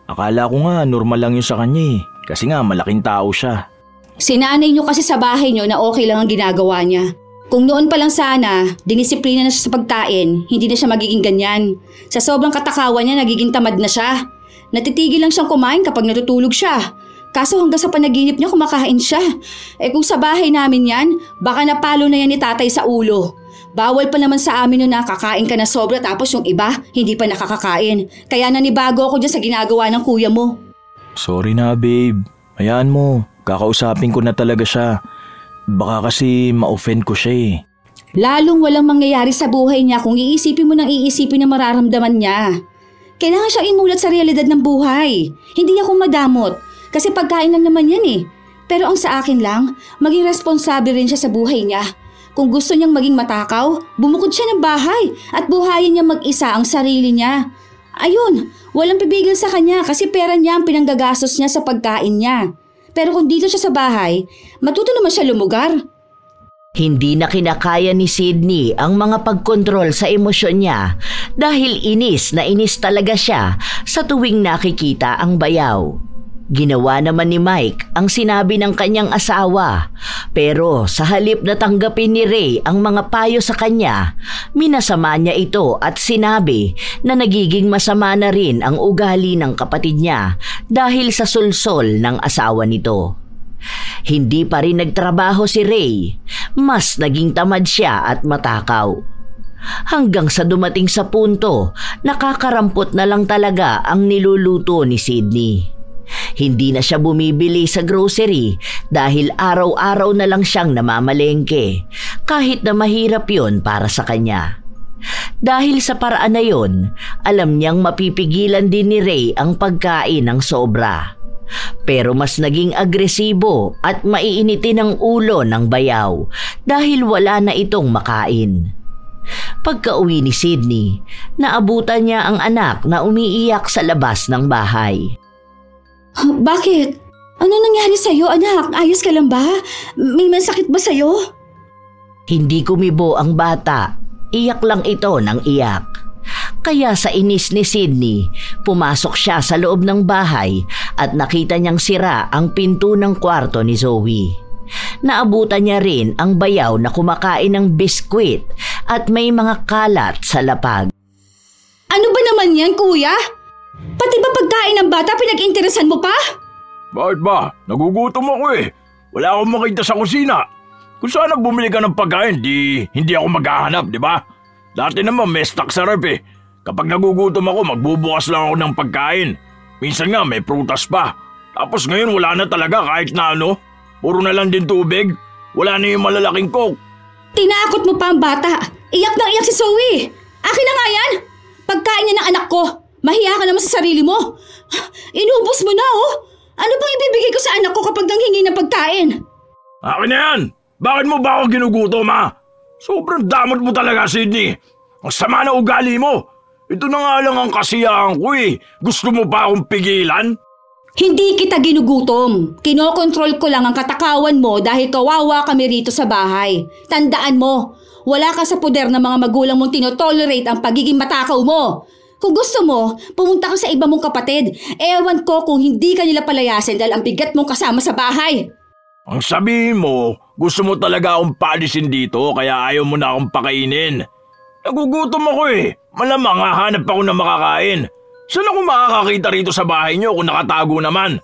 Akala ko nga normal lang yun sa kanya kasi nga malaking tao siya. Sinanay niyo kasi sa bahay niyo na okay lang ang ginagawa niya. Kung noon pa lang sana, dinisiplina na siya sa pagkain, hindi na siya magiging ganyan. Sa sobrang katakawan niya, nagiging tamad na siya. Natitigil lang siyang kumain kapag natutulog siya. Kaso hanggang sa panaginip niya, kumakain siya. Kung sa bahay namin yan, baka napalo na yan ni tatay sa ulo. Bawal pa naman sa amin na kakain ka na sobra tapos yung iba, hindi pa nakakakain. Kaya nanibago ako dyan sa ginagawa ng kuya mo. Sorry na babe, hayaan mo, kakausapin ko na talaga siya. Baka kasi ma-offend ko siya eh. Lalong walang mangyayari sa buhay niya kung iisipin mo nang iisipin na mararamdaman niya. Kailangan siyang imulat sa realidad ng buhay. Hindi ako madamot kasi pagkain lang naman yan eh. Pero ang sa akin lang, maging responsable rin siya sa buhay niya. Kung gusto niyang maging matakaw, bumukod siya ng bahay at buhayin niya mag-isa ang sarili niya. Ayun, walang pipigil sa kanya kasi pera niya ang pinanggagastos niya sa pagkain niya. Pero kung dito siya sa bahay, matuto naman siya lumugar. Hindi na kinakaya ni Sydney ang mga pagkontrol sa emosyon niya dahil inis na inis talaga siya sa tuwing nakikita ang bayaw. Ginawa naman ni Mike ang sinabi ng kanyang asawa, pero sa halip na tanggapin ni Ray ang mga payo sa kanya, minasama niya ito at sinabi na nagiging masama na rin ang ugali ng kapatid niya dahil sa sulsol ng asawa nito. Hindi pa rin nagtrabaho si Ray, mas naging tamad siya at matakaw. Hanggang sa dumating sa punto, nakakarampot na lang talaga ang niluluto ni Sydney. Hindi na siya bumibili sa grocery dahil araw-araw na lang siyang namamalengke kahit na mahirap yon para sa kanya. Dahil sa paraan na yon, alam niyang mapipigilan din ni Ray ang pagkain ng sobra. Pero mas naging agresibo at maiinitin ang ulo ng bayaw dahil wala na itong makain. Pagka-uwi ni Sydney, naabutan niya ang anak na umiiyak sa labas ng bahay. Bakit? Ano nangyari sa'yo, anak? Ayos ka lang ba? May masakit ba sa'yo? Hindi kumibo ang bata. Iyak lang ito ng iyak. Kaya sa inis ni Sydney, pumasok siya sa loob ng bahay at nakita niyang sira ang pinto ng kwarto ni Zoe. Naabutan niya rin ang bayaw na kumakain ng biskwit at may mga kalat sa lapag. Ano ba naman yan, kuya? Pati ba pagkain ng bata pinag-interesan mo pa? Bakit ba? Nagugutom ako eh. Wala akong makita sa kusina. Kung sana bumili ka ng pagkain, hindi ako maghahanap, di ba? Dati naman may stock sa rep eh. Kapag nagugutom ako, magbubukas lang ako ng pagkain. Minsan nga may prutas pa. Tapos ngayon wala na talaga kahit na ano. Puro na lang din tubig. Wala na yung malalaking coke. Tinakot mo pa ang bata. Iyak nang iyak si Zoe. Akin na nga yan. Pagkain niya ng anak ko. Mahiya ka naman sa sarili mo. Inubos mo na oh. Ano bang ibibigay ko sa anak ko kapag nanghingi ng pagkain? Akin na yan. Bakit mo ba ako ginugutom ha? Sobrang damot mo talaga, Sydney. Ang sama na ugali mo. Ito na nga lang ang kasiyahan ko eh. Gusto mo pa akong pigilan? Hindi kita ginugutom. Kinokontrol ko lang ang katakawan mo dahil kawawa kami rito sa bahay. Tandaan mo, wala ka sa poder ng mga magulang mong tinotolerate ang pagiging matakaw mo. Kung gusto mo, pumunta ka sa iba mong kapatid. Ewan ko kung hindi ka nila palayasin dahil ang bigat mong kasama sa bahay. Ang sabihin mo, gusto mo talaga akong paalisin dito kaya ayaw mo na akong pakainin. Nagugutom ako eh. Malamang hahanap ako ng makakain. Saan ako makakakita rito sa bahay niyo kung nakatago naman?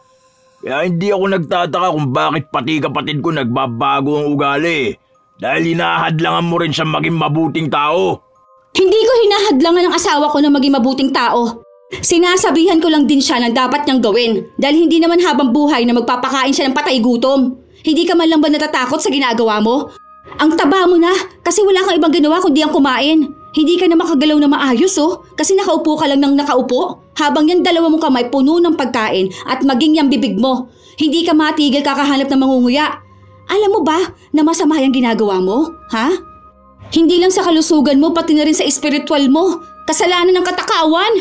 Kaya hindi ako nagtataka kung bakit pati kapatid ko nagbabago ang ugali. Dahil hinahadlangan mo rin siyang maging mabuting tao. Hindi ko hinahadlangan ang asawa ko na maging mabuting tao. Sinasabihan ko lang din siya na dapat niyang gawin dahil hindi naman habang buhay na magpapakain siya ng patay gutom. Hindi ka man lang ba natatakot sa ginagawa mo? Ang taba mo na kasi wala kang ibang ginawa kundi ang kumain. Hindi ka na makagalaw na maayos kasi nakaupo ka lang ng nakaupo habang yung dalawa mong kamay puno ng pagkain at maging yung bibig mo. Hindi ka matigil kakahanap ng mangunguya. Alam mo ba na masama yung ginagawa mo? Ha? Hindi lang sa kalusugan mo pati na rin sa espiritual mo. Kasalanan ng katakawan.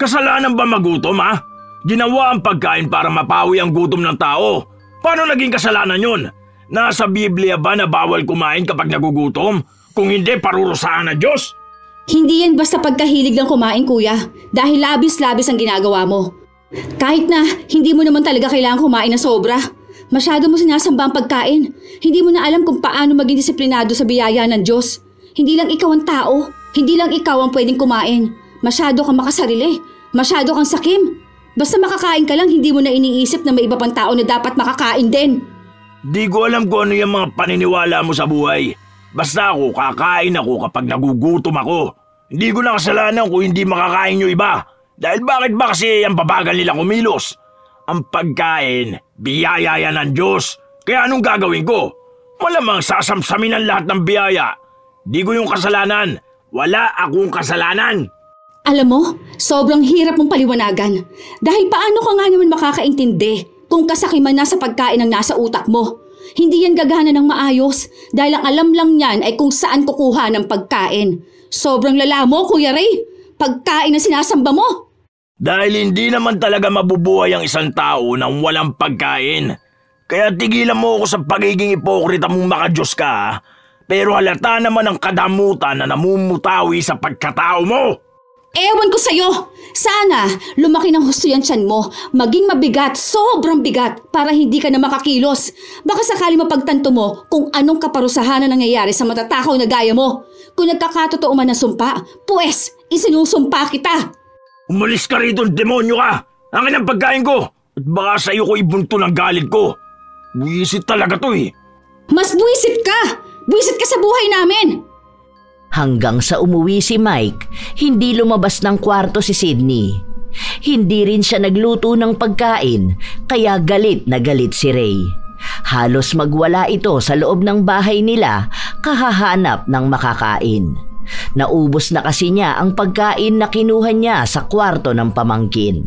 Kasalanan ba magutom ha? Ginawa ang pagkain para mapawi ang gutom ng tao. Paano naging kasalanan yun? Nasa Biblia ba na bawal kumain kapag nagugutom? Kung hindi, parurusahan ng Diyos. Hindi yan basta pagkahilig lang kumain, kuya. Dahil labis-labis ang ginagawa mo. Kahit na hindi mo naman talaga kailangan kumain na sobra. Masyado mo sinasamba ang pagkain. Hindi mo na alam kung paano maging disiplinado sa biyaya ng Diyos. Hindi lang ikaw ang tao. Hindi lang ikaw ang pwedeng kumain. Masyado kang makasarili. Masyado kang sakim. Basta makakain ka lang, hindi mo na iniisip na may iba pang tao na dapat makakain din. Di ko alam kung ano yung mga paniniwala mo sa buhay. Basta ako, kakain ako kapag nagugutom ako. Hindi ko na kasalanan kung hindi makakain yung iba. Dahil bakit ba kasi ang babagal nila kumilos? Ang pagkain, biyaya yan ng Diyos. Kaya anong gagawin ko? Malamang sasamsamin ang lahat ng biyaya. Di ko yung kasalanan. Wala akong kasalanan. Alam mo, sobrang hirap mong paliwanagan. Dahil paano ka nga naman makakaintindi kung kasakiman na sa pagkain ang nasa utak mo? Hindi yan gagana ng maayos dahil ang alam lang niyan ay kung saan kukuha ng pagkain. Sobrang lala mo, Kuya Ray. Pagkain na sinasamba mo. Dahil hindi naman talaga mabubuhay ang isang tao nang walang pagkain. Kaya tigilan mo ako sa pagiging ipokrita mong makadiyos ka, ha? Pero halata naman ang kadamutan na namumutawi sa pagkatao mo. Ewan ko sa'yo. Sana lumaki ng husto yan tiyan mo. Maging mabigat, sobrang bigat para hindi ka na makakilos. Baka sakali mapagtanto mo kung anong kaparusahan na nangyayari sa matatakaw na gaya mo. Kung nagkakatotoo man ng sumpa, pues isinusumpa kita. Umalis ka rito, demonyo ka! Akin ang pagkain ko! At baka sa iyo ko ibunto ng galit ko. Buwisit talaga to eh. Mas buwisit ka! Buwisit ka sa buhay namin! Hanggang sa umuwi si Mike, hindi lumabas ng kwarto si Sydney. Hindi rin siya nagluto ng pagkain, kaya galit na galit si Ray. Halos magwala ito sa loob ng bahay nila, kahahanap ng makakain. Naubos na kasi niya ang pagkain na kinuha niya sa kwarto ng pamangkin.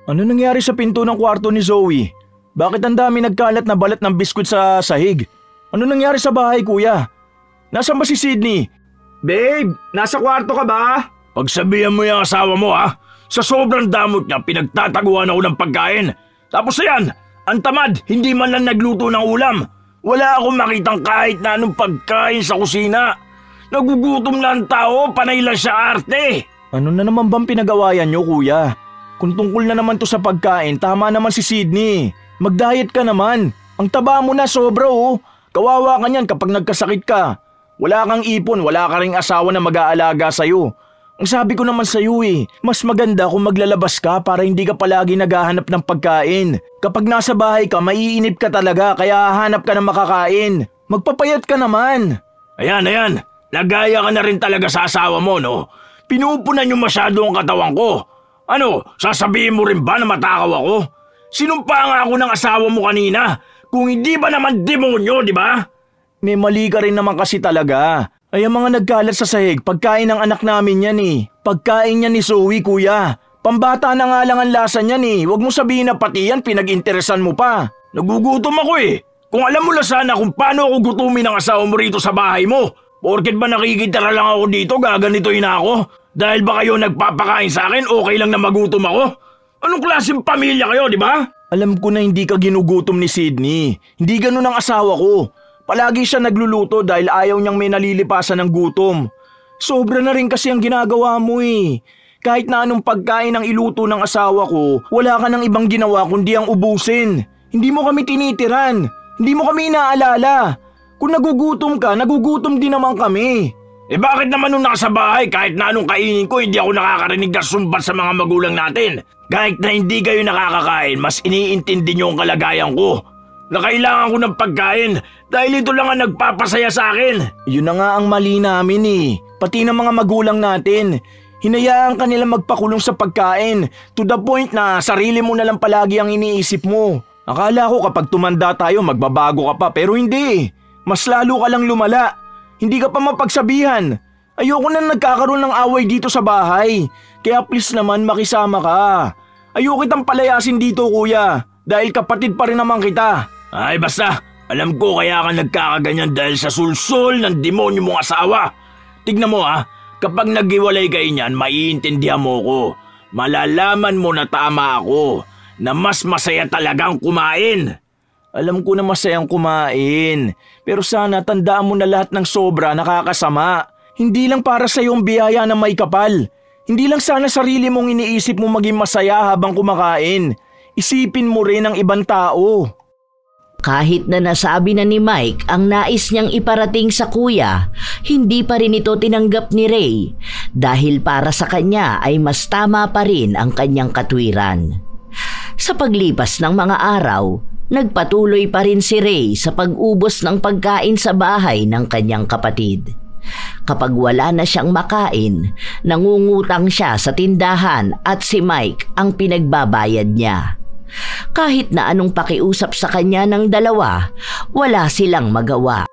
Ano nangyari sa pinto ng kwarto ni Zoe? Bakit ang dami nagkalat na balat ng biskwit sa sahig? Ano nangyari sa bahay, kuya? Nasaan ba si Sydney? Babe, nasa kwarto ka ba? Pagsabihan mo yung asawa mo ha. Sa sobrang damot niya, pinagtataguan ako ng pagkain. Tapos ayan, ang tamad, hindi man lang nagluto ng ulam. Wala akong makitang kahit na anong pagkain sa kusina. Nagugutom na ang tao, panay lang siya arte. Ano na naman bang pinag-awayan niyo, kuya? Kung tungkol na naman to sa pagkain, tama naman si Sydney. Mag-diet ka naman. Ang taba mo na sobra oh. Kawawa ka niyan kapag nagkasakit ka. Wala kang ipon, wala ka ring asawa na mag-aalaga sa'yo. Ang sabi ko naman sa'yo eh, mas maganda kung maglalabas ka para hindi ka palagi naghahanap ng pagkain. Kapag nasa bahay ka, maiinip ka talaga kaya hahanap ka ng makakain. Magpapayat ka naman. Ayan. Nagaya ka na rin talaga sa asawa mo, no? Pinupunan niyo masyado ang katawan ko. Ano, sasabihin mo rin ba na matakaw ako? Sinumpa nga ako ng asawa mo kanina. Kung hindi ba naman demonyo, di ba? May mali ka rin naman kasi talaga. Ay ang mga nagkalat sa sahig, pagkain ng anak namin yan eh. Pagkain niya ni Zoe, kuya. Pambata na nga lang ang lasa niyan eh. Huwag mo sabihin na pati yan, pinag-interesan mo pa. Nagugutom ako eh. Kung alam mo lang sana kung paano ako gutumin ng asawa mo rito sa bahay mo. Porket ba nakikitara lang ako dito, gaganitoin na ako? Dahil ba kayo nagpapakain sa akin, okay lang na magutom ako? Anong klaseng pamilya kayo, di ba? Alam ko na hindi ka ginugutom ni Sydney. Hindi ganun ang asawa ko. Palagi siya nagluluto dahil ayaw niyang may nalilipasan ng gutom. Sobra na rin kasi ang ginagawa mo eh. Kahit na anong pagkain ang iluto ng asawa ko, wala ka ng ibang ginawa kundi ang ubusin. Hindi mo kami tinitiran. Hindi mo kami inaalala. Kung nagugutom ka, nagugutom din naman kami. Eh bakit naman nung nasa bahay kahit na anong kainin ko hindi ako nakakarinig na sumbat sa mga magulang natin? Kahit na hindi kayo nakakakain, mas iniintindi niyo ang kalagayan ko. Na kailangan ko ng pagkain dahil ito lang ang nagpapasaya sa akin. Yun na nga ang mali namin eh. Pati ng mga magulang natin. Hinayaan ka nila magpakulong sa pagkain to the point na sarili mo na lang palagi ang iniisip mo. Akala ko kapag tumanda tayo magbabago ka pa pero hindi. Mas lalo ka lang lumala. Hindi ka pa mapagsabihan. Ayoko na nagkakaroon ng away dito sa bahay. Kaya please naman makisama ka. Ayoko kitang palayasin dito kuya. Dahil kapatid pa rin naman kita. Ay basta, alam ko kaya ka nagkakaganyan dahil sa sulsol ng demonyo mong asawa. Tignan mo ha, kapag naghiwalay kayo niyan, maiintindihan mo ko. Malalaman mo na tama ako. Na mas masaya talagang kumain. Alam ko na masayang kumain, pero sana tandaan mo na lahat ng sobra nakakasama. Hindi lang para sa iyong biyaya na may kapal. Hindi lang sana sarili mong iniisip mo maging masaya habang kumakain. Isipin mo rin ang ibang tao. Kahit na nasabi na ni Mike ang nais niyang iparating sa kuya, hindi pa rin ito tinanggap ni Ray dahil para sa kanya ay mas tama pa rin ang kanyang katwiran. Sa paglipas ng mga araw, nagpatuloy pa rin si Ray sa pag-ubos ng pagkain sa bahay ng kanyang kapatid. Kapag wala na siyang makain, nangungutang siya sa tindahan at si Mike ang pinagbabayad niya. Kahit na anong pakiusap sa kanya ng dalawa, wala silang magawa.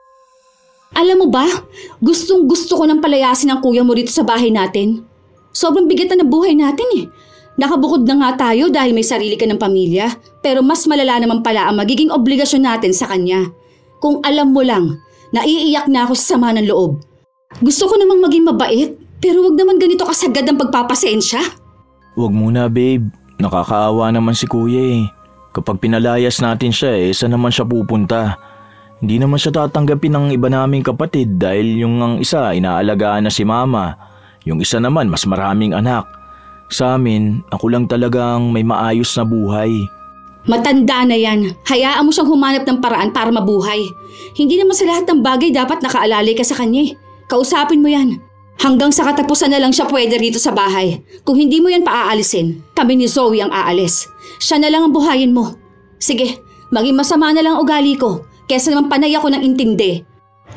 Alam mo ba, gustong gusto ko nang palayasin ang kuya mo rito sa bahay natin. Sobrang bigat na ng buhay natin eh. Nakabukod na nga tayo dahil may sarili ka ng pamilya, pero mas malala naman pala ang magiging obligasyon natin sa kanya. Kung alam mo lang, naiiyak na ako sa sama ng loob. Gusto ko namang maging mabait, pero wag naman ganito kasagad ang pagpapasensya. Wag muna babe, nakakaawa naman si kuya eh. Kapag pinalayas natin siya saan naman siya pupunta? Hindi naman siya tatanggapin ng iba naming kapatid dahil yung ang isa inaalagaan na si mama. Yung isa naman mas maraming anak. Sa amin, ako lang talagang may maayos na buhay. Matanda na yan. Hayaan mo siyang humanap ng paraan para mabuhay. Hindi naman sa lahat ng bagay dapat nakaalalay ka sa kanya. Kausapin mo yan. Hanggang sa katapusan na lang siya pwede rito sa bahay. Kung hindi mo yan paaalisin, kami ni Zoe ang aalis. Siya na lang ang buhayin mo. Sige, maging masama na lang ang ugali ko, kesa naman panay ako ng intindi.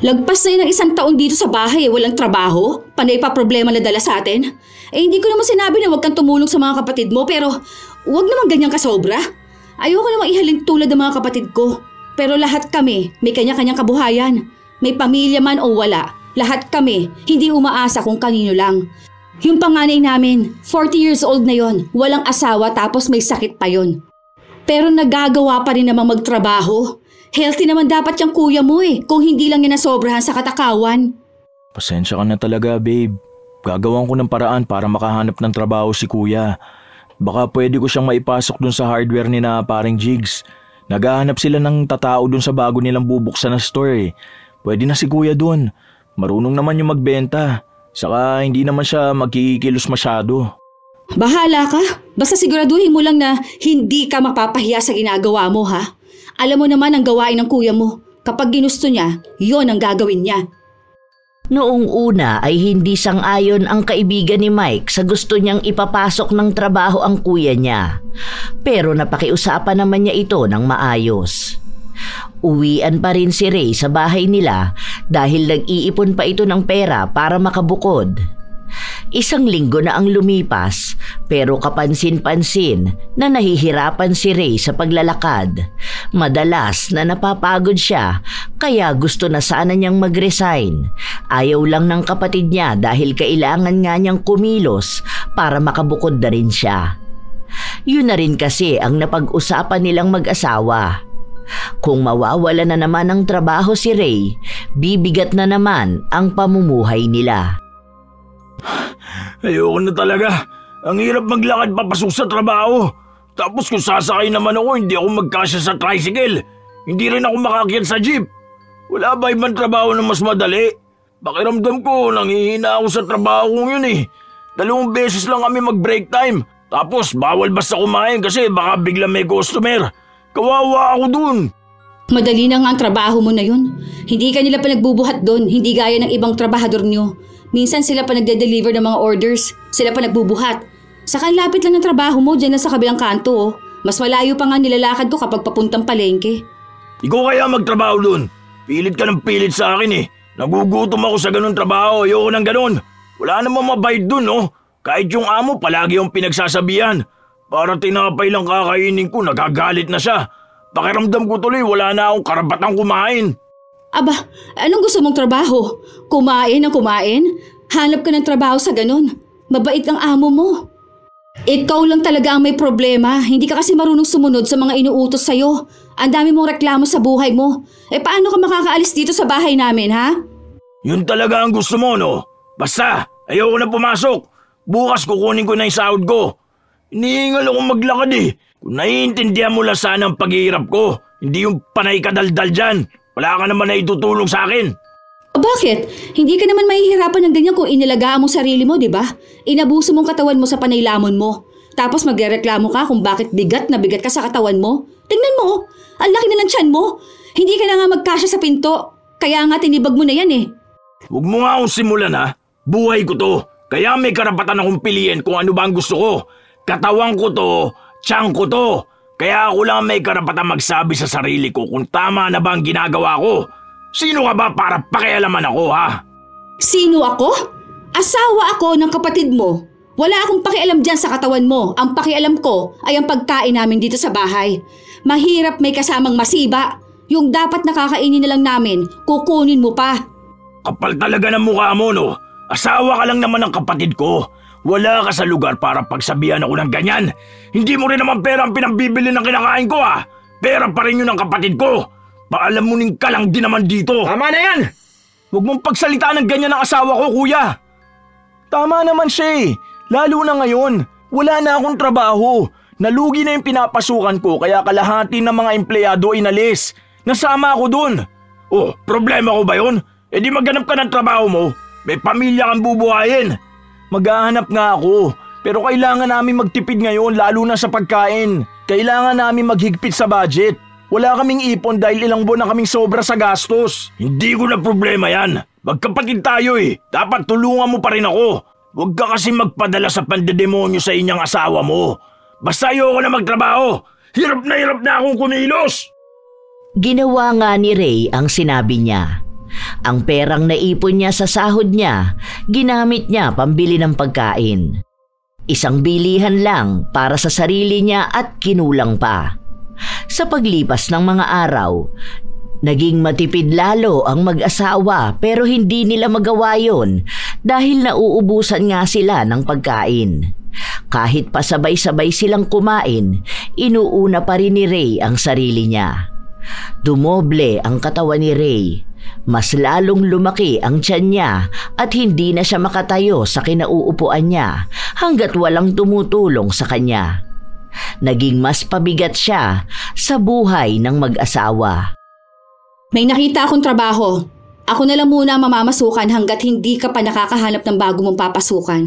Lagpas na yun ng 1 taon dito sa bahay walang trabaho, panay pa problema na dala sa atin. Hindi ko naman sinabi na huwag kang tumulong sa mga kapatid mo, pero huwag naman ganyan kasobra. Ayoko namang ihalin tulad ng mga kapatid ko. Pero lahat kami may kanya-kanyang kabuhayan. May pamilya man o wala, lahat kami hindi umaasa kung kanino lang. Yung panganay namin, 40 years old na yon, walang asawa tapos may sakit pa yon. Pero nagagawa pa rin namang magtrabaho. Healthy naman dapat yung kuya mo kung hindi lang yan nasobrahan sa katakawan. Pasensya ka na talaga babe. Gagawan ko ng paraan para makahanap ng trabaho si kuya. Baka pwede ko siyang maipasok dun sa hardware ni na paring Jigs. Naghahanap sila ng tatao dun sa bago nilang bubuksan na store Pwede na si kuya dun. Marunong naman yung magbenta. Saka hindi naman siya magkikilos masyado. Bahala ka. Basta siguraduhin mo lang na hindi ka mapapahiya sa ginagawa mo ha. Alam mo naman ang gawain ng kuya mo. Kapag ginusto niya, yon ang gagawin niya. Noong una ay hindi sang-ayon ang kaibigan ni Mike sa gusto niyang ipapasok ng trabaho ang kuya niya. Pero napakiusapan naman niya ito ng maayos. Uwian pa rin si Ray sa bahay nila dahil nag-iipon pa ito ng pera para makabukod. 1 linggo na ang lumipas pero kapansin-pansin na nahihirapan si Ray sa paglalakad. Madalas na napapagod siya kaya gusto na sana niyang mag-resign. Ayaw lang ng kapatid niya dahil kailangan nga niyang kumilos para makabukod na rin siya. Yun na rin kasi ang napag-usapan nilang mag-asawa. Kung mawawala na naman ng trabaho si Ray, bibigat na naman ang pamumuhay nila. Ayoko na talaga. Ang hirap maglakad papasok sa trabaho. Tapos kung sasakay naman ako, hindi ako magkasya sa tricycle. Hindi rin ako makakyat sa jeep. Wala ba ibang trabaho na mas madali? Pakiramdam ko, nanghihina ako sa trabaho kong yun 2 beses lang kami mag-break time. Tapos bawal basta kumain kasi baka bigla may customer. Kawawa ako dun. Madali na nga ang trabaho mo na yun. Hindi ka nila pinagbubuhat doon, hindi gaya ng ibang trabahador nyo. Minsan sila pa nagde-deliver ng mga orders, sila pa nagbubuhat. Saka lapit lang ng trabaho mo dyan lang sa kabilang kanto. Mas malayo pa nga nilalakad ko kapag papuntang palengke. Ikaw kaya magtrabaho dun. Pilit ka ng pilit sa akin Nagugutom ako sa ganun trabaho, ayoko ng ganun. Wala namang mabait dun Kahit yung amo palagi yung pinagsasabihan. Para tinapay lang kakainin ko, nagagalit na siya. Pakiramdam ko tuloy, wala na akong karapatang kumain. Aba, anong gusto mong trabaho? Kumain ang kumain? Hanap ka ng trabaho sa ganun. Mabait ang amo mo. Ikaw lang talaga ang may problema. Hindi ka kasi marunong sumunod sa mga inuutos sa'yo. Ang dami mong reklamo sa buhay mo. Paano ka makakaalis dito sa bahay namin, ha? Yun talaga ang gusto mo, no? Basta, ayoko na pumasok. Bukas kukunin ko na yung sahod ko. Inihingal akong maglakad Kung naiintindihan mo lang sana ang paghihirap ko, hindi yung panay kadaldal dyan. Wala ka naman na itutulong sa akin. Bakit? Hindi ka naman mahihirapan ng ganyan kung inilagaan mo sarili mo, di ba? Inabuso mong katawan mo sa panaylamon mo. Tapos magrereklamo ka kung bakit bigat na bigat ka sa katawan mo. Tingnan mo, ang laki na ng tiyan mo. Hindi ka na nga magkasya sa pinto. Kaya nga tinibag mo na yan eh. Huwag mo nga akong simulan ha. Buhay ko to. Kaya may karapatan akong piliin kung ano ba ang gusto ko. Katawan ko to, tiyan ko to. Kaya ako lang may karapatan magsabi sa sarili ko kung tama na ba ang ginagawa ko. Sino ka ba para pakialaman ako ha? Sino ako? Asawa ako ng kapatid mo. Wala akong pakialam dyan sa katawan mo. Ang pakialam ko ay ang pagkain namin dito sa bahay. Mahirap may kasamang masiba. Yung dapat nakakainin na lang namin, kukunin mo pa. Kapal talaga ng mukha mo no. Asawa ka lang naman ng kapatid ko. Wala ka sa lugar para pagsabihan ako ng ganyan. Hindi mo rin naman pera ang pinambibili ng kinakain ko ha. Pera pa rin yun ng kapatid ko. Paalamunin ka lang din naman dito. Tama na yan! Huwag mong pagsalitaan ng ganyan ng asawa ko, kuya. Tama naman siya eh. Lalo na ngayon, wala na akong trabaho. Nalugi na yung pinapasukan ko kaya kalahati ng mga empleyado inalis. Nasama ako dun. Oh, problema ko ba yun? E di maghanap ka ng trabaho mo. May pamilya kang bubuhayin. Maghahanap nga ako, pero kailangan namin magtipid ngayon lalo na sa pagkain. Kailangan namin maghigpit sa budget. Wala kaming ipon dahil ilang buwan na kaming sobra sa gastos. Hindi ko na problema yan. Magkapatid tayo eh. Dapat tulungan mo pa rin ako. Huwag ka kasi magpadala sa pandedemonyo sa inyong asawa mo. Basta ayoko na magtrabaho. Hirap na akong kumilos. Ginawa nga ni Ray ang sinabi niya. Ang perang naipon niya sa sahod niya, ginamit niya pambili ng pagkain. Isang bilihan lang para sa sarili niya at kinulang pa. Sa paglipas ng mga araw, naging matipid lalo ang mag-asawa pero hindi nila magawa yon dahil nauubusan nga sila ng pagkain. Kahit pasabay-sabay silang kumain, inuuna pa rin ni Ray ang sarili niya. Dumoble ang katawan ni Ray. Mas lalong lumaki ang tiyan niya at hindi na siya makatayo sa kinauupuan niya hanggat walang tumutulong sa kanya. Naging mas pabigat siya sa buhay ng mag-asawa. May nakita akong trabaho. Ako na lang muna mamamasukan hanggat hindi ka pa nakakahanap ng bago mong papasukan.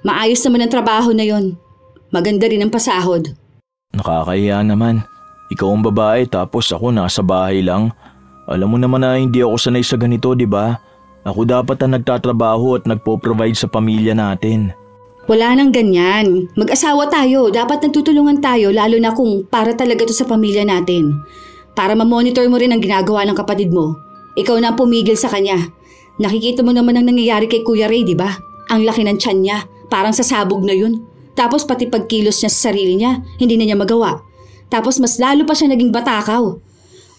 Maayos naman ang trabaho na yon. Maganda rin ang pasahod. Nakakahiya naman. Ikaw ang babae tapos ako nasa bahay lang. Alam mo naman na hindi ako sanay sa ganito, di ba? Ako dapat ang nagtatrabaho at nagpo-provide sa pamilya natin. Wala nang ganyan. Mag-asawa tayo. Dapat nagtutulungan tayo lalo na kung para talaga to sa pamilya natin. Para ma-monitor mo rin ang ginagawa ng kapatid mo. Ikaw na ang pumigil sa kanya. Nakikita mo naman ang nangyayari kay Kuya Ray, di ba? Ang laki ng tiyan niya. Parang sasabog na yun. Tapos pati pagkilos niya sa sarili niya, hindi na niya magawa. Tapos mas lalo pa siya naging batakaw.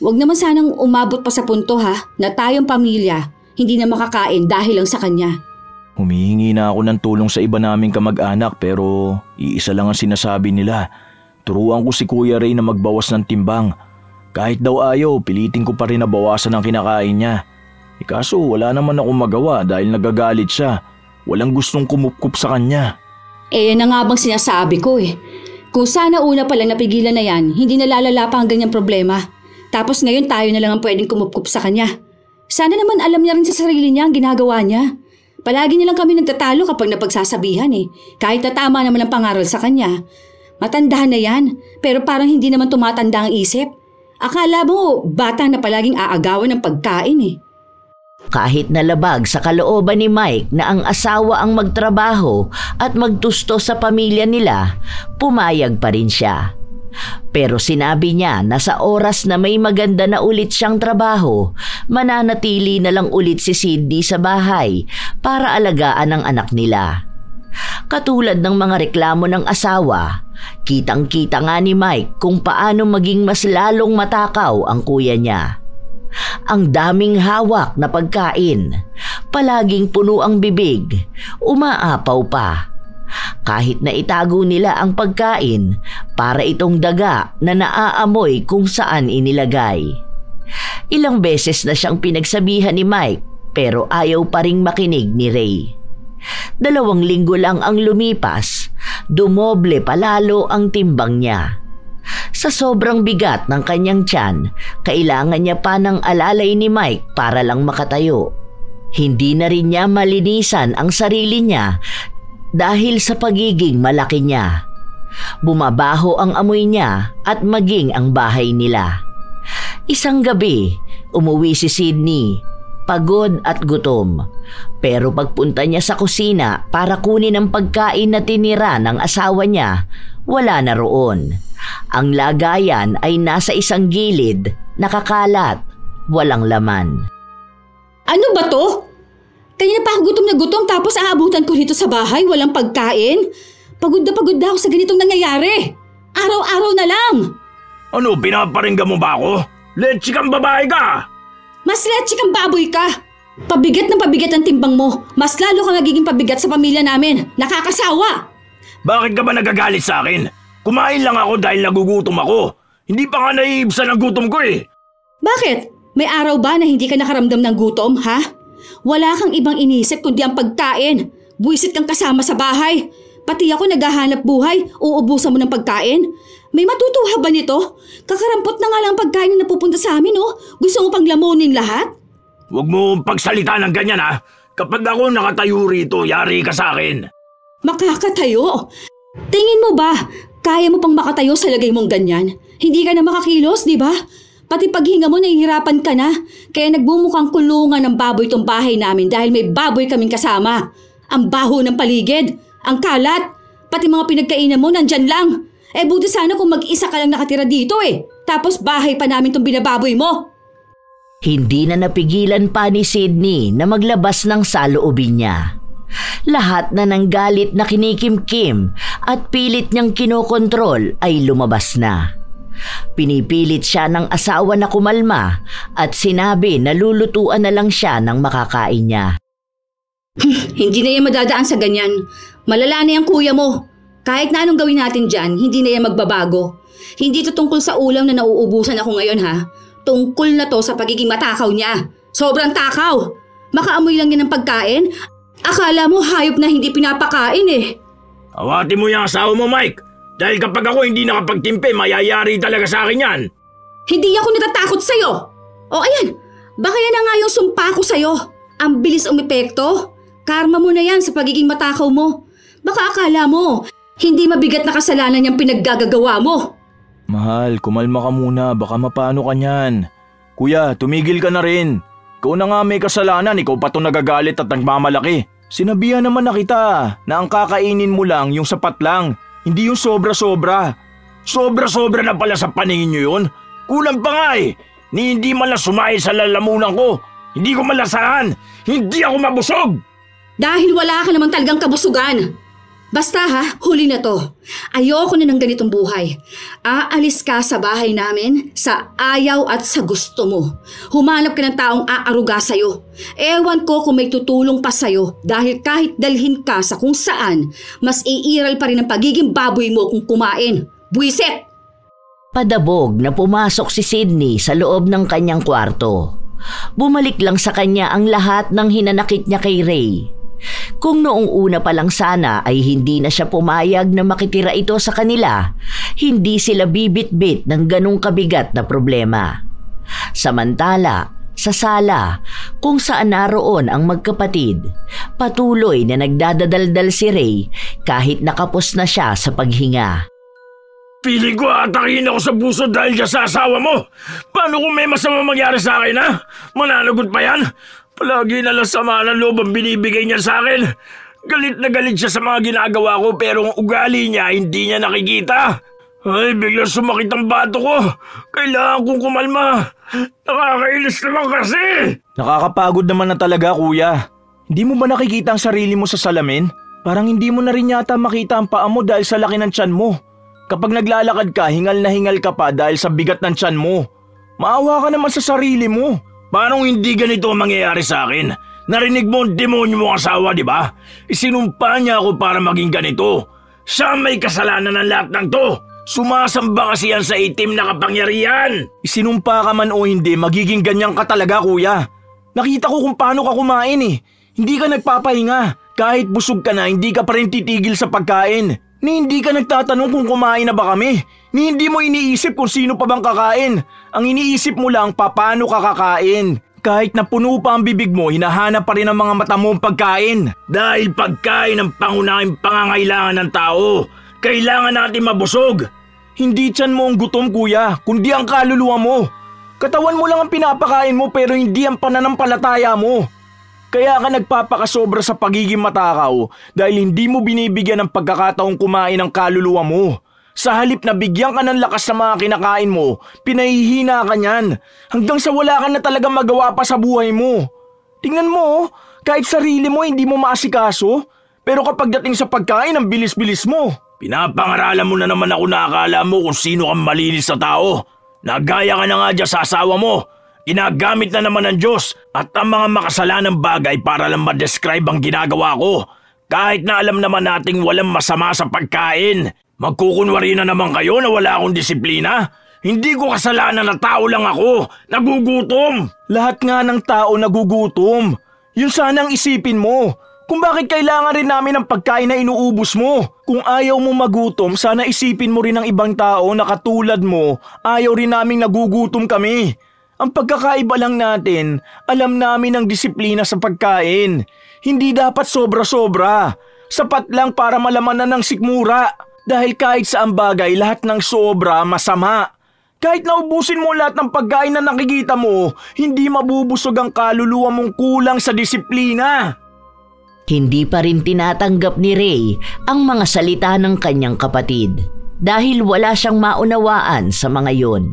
Huwag naman sanang umabot pa sa punto na tayong pamilya hindi na makakain dahil lang sa kanya. Humihingi na ako ng tulong sa iba naming kamag-anak pero iisa lang ang sinasabi nila. Turuan ko si Kuya Ray na magbawas ng timbang. Kahit daw ayaw, pilitin ko pa rin na bawasan ang kinakain niya. Kaso wala naman akong magawa dahil nagagalit siya. Walang gustong kumupkup sa kanya. Yan na nga bang sinasabi ko eh. Kung sana una pa lang napigilan na yan, hindi na lalala pa ang ganyang problema. Tapos ngayon tayo na lang ang pwedeng kumupkup sa kanya. Sana naman alam niya rin sa sarili niya ang ginagawa niya. Palagi nilang kami nagtatalo kapag napagsasabihan eh. Kahit na tama naman ang pangaral sa kanya. Matanda na yan, pero parang hindi naman tumatanda ang isip. Akala mo, bata na palaging aagawan ng pagkain eh. Kahit nalabag sa kalooban ni Mike na ang asawa ang magtrabaho at magtusto sa pamilya nila, pumayag pa rin siya. Pero sinabi niya na sa oras na may maganda na ulit siyang trabaho, mananatili na lang ulit si Cindy sa bahay para alagaan ang anak nila. Katulad ng mga reklamo ng asawa, kitang-kita nga ni Mike kung paano maging mas lalong matakaw ang kuya niya. Ang daming hawak na pagkain, palaging puno ang bibig, umaapaw pa. Kahit na itago nila ang pagkain para itong daga na naaamoy kung saan inilagay. Ilang beses na siyang pinagsabihan ni Mike pero ayaw pa ring makinig ni Ray. 2 linggo lang ang lumipas, dumoble palalo ang timbang niya. Sa sobrang bigat ng kanyang tiyan, kailangan niya pa ng alalay ni Mike para lang makatayo. Hindi na rin niya malinisan ang sarili niya dahil sa pagiging malaki niya. Bumabaho ang amoy niya at maging ang bahay nila. Isang gabi, umuwi si Sydney, pagod at gutom. Pero pagpunta niya sa kusina para kunin ang pagkain na tinira ng asawa niya, wala na roon. Ang lagayan ay nasa isang gilid, nakakalat, walang laman. Ano ba to? Kanina pa ako gutom na gutom tapos aabutan ko dito sa bahay, walang pagkain. Pagod na ako sa ganitong nangyayari. Araw-araw na lang. Ano, pinaparinggan mo ba ako? Letsi kang babae ka! Mas letsi kang baboy ka. Pabigat ng pabigat ang timbang mo. Mas lalo ka nagiging pabigat sa pamilya namin. Nakakasawa. Bakit ka ba nagagalit sa akin? Kumain lang ako dahil nagugutom ako. Hindi pa nga naiibsan ang gutom ko eh. Bakit? May araw ba na hindi ka nakaramdam ng gutom, ha? Wala kang ibang inisip kundi ang pagkain. Buwisit kang kasama sa bahay. Pati ako naghahanap buhay, uubusan mo ng pagkain. May matutuwa ba nito? Kakarampot na nga lang pagkain na napupunta sa amin, oh. Gusto mo pang lamunin lahat? Huwag mo pagsalita ng ganyan, ha? Kapag ako nakatayo rito, yari ka sa akin. Makakatayo? Tingin mo ba, kaya mo pang makatayo sa lagay mong ganyan? Hindi ka na makakilos, di ba? Pati paghinga mo, nahihirapan ka na. Kaya nagbumukhang kulungan ng baboy tong bahay namin dahil may baboy kaming kasama. Ang baho ng paligid, ang kalat, pati mga pinagkainan mo nandyan lang. Buti sana kung mag-isa ka lang nakatira dito eh. Tapos bahay pa namin tong binababoy mo. Hindi na napigilan pa ni Sydney na maglabas ng saloobin niya. Lahat na ng galit na kinikimkim at pilit niyang kinokontrol ay lumabas na. Pinipilit siya ng asawa na kumalma at sinabi na lulutuan na lang siya ng makakain niya. Hindi na yan madadaan sa ganyan. Malala na yung kuya mo. Kahit na anong gawin natin dyan, hindi na yan magbabago. Hindi to tungkol sa ulam na nauubusan ako ngayon, ha? Tungkol na to sa pagiging matakaw niya. Sobrang takaw. Makaamoy lang yan ng pagkain. Akala mo hayop na hindi pinapakain eh. Awati mo yung asawa mo, Mike. Dahil kapag ako hindi nakapagtimpe, mayayari talaga sa akin yan. Hindi ako natatakot sa'yo. O ayan, baka yan na nga yung sumpa ko sa'yo. Ang bilis umepekto. Karma mo na yan sa pagiging matakaw mo. Baka akala mo, hindi mabigat na kasalanan yung pinaggagawa mo. Mahal, kumalma ka muna, baka mapano ka niyan. Kuya, tumigil ka na rin. Ikaw na nga may kasalanan, ikaw pa itong nagagalit at nagmamalaki. Sinabihan naman na kita na ang kakainin mo lang yung sapat lang, hindi yung sobra-sobra. Sobra-sobra na pala sa paningin nyo yun. Kulang pa nga eh. Ni hindi man lang sumahin sa lalamunan ko. Hindi ko malasahan. Hindi ako mabusog. Dahil wala ka naman talagang kabusugan. Basta ha, huli na to. Ayoko na ng ganitong buhay. Aalis ka sa bahay namin sa ayaw at sa gusto mo. Humanap ka ng taong aaruga sa'yo. Ewan ko kung may tutulong pa sa'yo dahil kahit dalhin ka sa kung saan, mas iiral pa rin ang pagiging baboy mo kung kumain. Buwisit! Padabog na pumasok si Sydney sa loob ng kanyang kwarto. Bumalik lang sa kanya ang lahat ng hinanakit niya kay Ray. Kung noong una pa lang sana ay hindi na siya pumayag na makitira ito sa kanila, hindi sila bibit-bit ng ganong kabigat na problema. Samantala, sa sala, kung saan naroon ang magkapatid, patuloy na nagdadadaldal si Ray kahit nakapos na siya sa paghinga. Piling ko atakin ako sa puso dahil dyan sa asawa mo. Paano kung may masama mangyari sa akin, ha? Mananagot pa yan? Palagi na lang sama ng loob ang binibigay niya sa akin. Galit na galit siya sa mga ginagawa ko pero ang ugali niya hindi niya nakikita. Ay, biglang sumakit ang bato ko. Kailangan kong kumalma. Nakakainis naman kasi. Nakakapagod naman na talaga, kuya. Hindi mo ba nakikita ang sarili mo sa salamin? Parang hindi mo na rin yata makita ang paa mo dahil sa laki ng tiyan mo. Kapag naglalakad ka, hingal na hingal ka pa dahil sa bigat ng tiyan mo. Maawa ka naman sa sarili mo. Paano hindi ganito ang mangyayari sa akin? Narinig mo ang demonyo mong asawa, di ba? Isinumpa niya ako para maging ganito. Siya may kasalanan ng lahat ng to. Sumasamba kasi yan sa itim na kapangyarihan. Isinumpa ka man o hindi, magiging ganyan ka talaga, kuya. Nakita ko kung paano ka kumain eh. Hindi ka nagpapahinga. Kahit busog ka na, hindi ka pa rin titigil sa pagkain. Ni hindi ka nagtatanong kung kumain na ba kami. Ni hindi mo iniisip kung sino pa bang kakain. Ang iniisip mo lang paano ka kakain. Kahit na puno pa ang bibig mo, hinahanap pa rin ang mga mata mo ang pagkain. Dahil pagkain ang pangunahing pangangailangan ng tao. Kailangan natin mabusog. Hindi tiyan mo ang gutom kuya, kundi ang kaluluwa mo. Katawan mo lang ang pinapakain mo pero hindi ang pananampalataya mo. Kaya ka nagpapakasobra sa pagiging matakaw dahil hindi mo binibigyan ng pagkakataong kumain ang kaluluwa mo. Sa halip na bigyan ka ng lakas sa mga kinakain mo, pinahihina ka niyan hanggang sa wala ka na talaga magawa pa sa buhay mo. Tingnan mo, kahit sarili mo hindi mo maasikaso, pero kapag dating sa pagkain ang bilis-bilis mo. Pinapangaralan mo na naman ako na akala mo kung sino kang malinis na tao. Nagaya ka na nga dyan sa asawa mo. Ginagamit na naman ng Diyos at ang mga makasalanang bagay para lang ma-describe ang ginagawa ko. Kahit na alam naman nating walang masama sa pagkain. Magkukunwari na naman kayo na wala akong disiplina? Hindi ko kasalanan na tao lang ako. Nagugutom. Lahat nga ng tao nagugutom. Yun sana ang isipin mo. Kung bakit kailangan rin namin ng pagkain na inuubos mo. Kung ayaw mo magutom, sana isipin mo rin ang ibang tao na katulad mo, ayaw rin naming nagugutom kami. Ang pagkakaiba lang natin, alam namin ang disiplina sa pagkain. Hindi dapat sobra-sobra. Sapat lang para malamanan ng sikmura. Dahil kahit sa ang bagay, lahat ng sobra masama. Kahit naubusin mo lahat ng pagkain na nakikita mo, hindi mabubusog ang kaluluwa mong kulang sa disiplina. Hindi pa rin tinatanggap ni Ray ang mga salita ng kanyang kapatid dahil wala siyang maunawaan sa mga yon.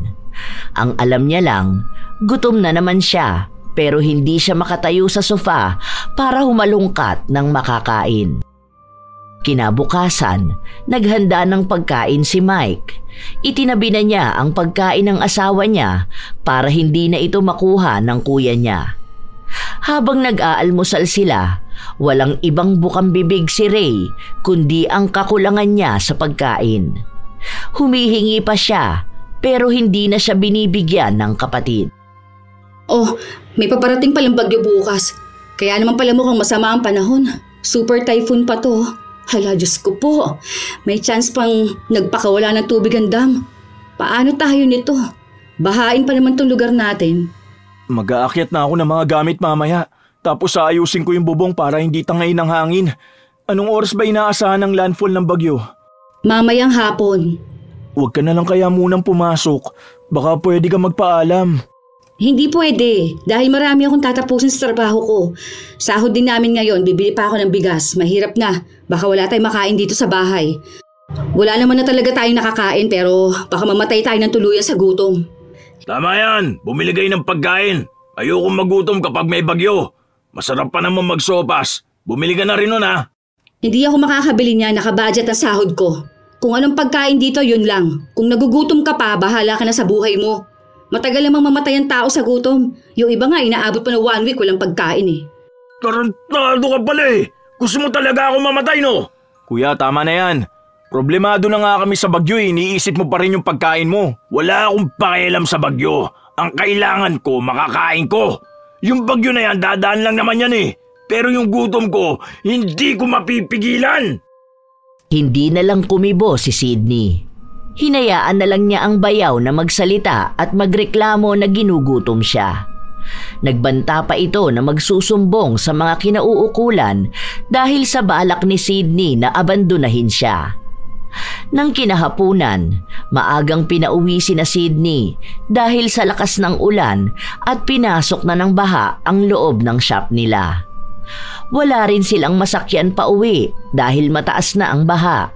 Ang alam niya lang, gutom na naman siya pero hindi siya makatayo sa sofa para humalungkat ng makakain. Kinabukasan, naghanda ng pagkain si Mike. Itinabi na niya ang pagkain ng asawa niya para hindi na ito makuha ng kuya niya. Habang nag-aalmusal sila, walang ibang bukang bibig si Ray kundi ang kakulangan niya sa pagkain. Humihingi pa siya pero hindi na siya binibigyan ng kapatid. Oh, may paparating palang bagyo bukas. Kaya naman pala mukhang masama ang panahon. Super typhoon pa to. Hala, Diyos ko po. May chance pang nagpakawala ng tubig ang dam. Paano tayo nito? Bahain pa naman tong lugar natin. Mag-aakyat na ako ng mga gamit mamaya. Tapos aayusin ko yung bubong para hindi tangay ng hangin. Anong oras ba inaasahan ng landfall ng bagyo? Mamayang hapon. Huwag ka na lang kaya munang pumasok. Baka pwede ka magpaalam. Hindi pwede dahil marami akong tatapusin sa trabaho ko. Sahod din namin ngayon, bibili pa ako ng bigas. Mahirap na. Baka wala tayong makain dito sa bahay. Wala naman na talaga tayong nakakain pero baka mamatay tayo ng tuluyan sa gutom. Tama yan. Bumili kayo ng pagkain. Ayokong magutom kapag may bagyo. Masarap pa naman magsopas. Bumili ka na rin nun ha. Hindi ako makakabili niya, nakabudget ang sahod ko. Kung anong pagkain dito, yun lang. Kung nagugutom ka pa, bahala ka na sa buhay mo. Matagal namang mamatay ang tao sa gutom. Yung iba nga, inaabot pa ng 1 week walang pagkain eh. Tarantado ka pala eh. Gusto mo talaga ako mamatay no? Kuya, tama na yan. Problemado na nga kami sa bagyo eh. Iniisip mo pa rin yung pagkain mo. Wala akong pakialam sa bagyo. Ang kailangan ko, makakain ko. Yung bagyo na yan, dadaan lang naman yan eh. Pero yung gutom ko, hindi ko mapipigilan. Hindi na lang kumibo si Sydney. Hinayaan na lang niya ang bayaw na magsalita at magreklamo na ginugutom siya. Nagbanta pa ito na magsusumbong sa mga kinauukulan dahil sa balak ni Sydney na abandonahin siya. Nang kinahapunan, maagang pinauwi si na Sydney dahil sa lakas ng ulan at pinasok na ng baha ang loob ng shop nila. Wala rin silang masakyan pa uwi dahil mataas na ang baha.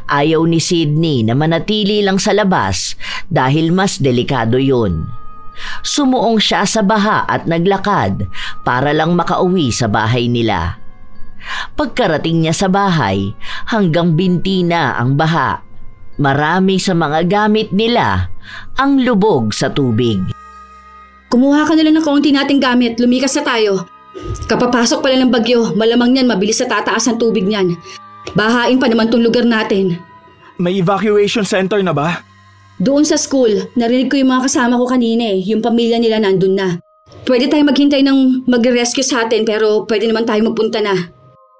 Ayaw ni Sydney na manatili lang sa labas dahil mas delikado yun. Sumuong siya sa baha at naglakad para lang makauwi sa bahay nila. Pagkarating niya sa bahay, hanggang binti na ang baha. Marami sa mga gamit nila ang lubog sa tubig. Kumuha ka na lang ng kaunti nating gamit, lumikas na tayo. Kapapasok pala ng bagyo, malamang niyan mabilis sa tataas ang tubig niyan. Bahain pa naman tong lugar natin. May evacuation center na ba? Doon sa school, narinig ko yung mga kasama ko kanina eh. Yung pamilya nila nandun na. Pwede tayo maghintay ng mag-rescue sa atin pero pwede naman tayo magpunta na.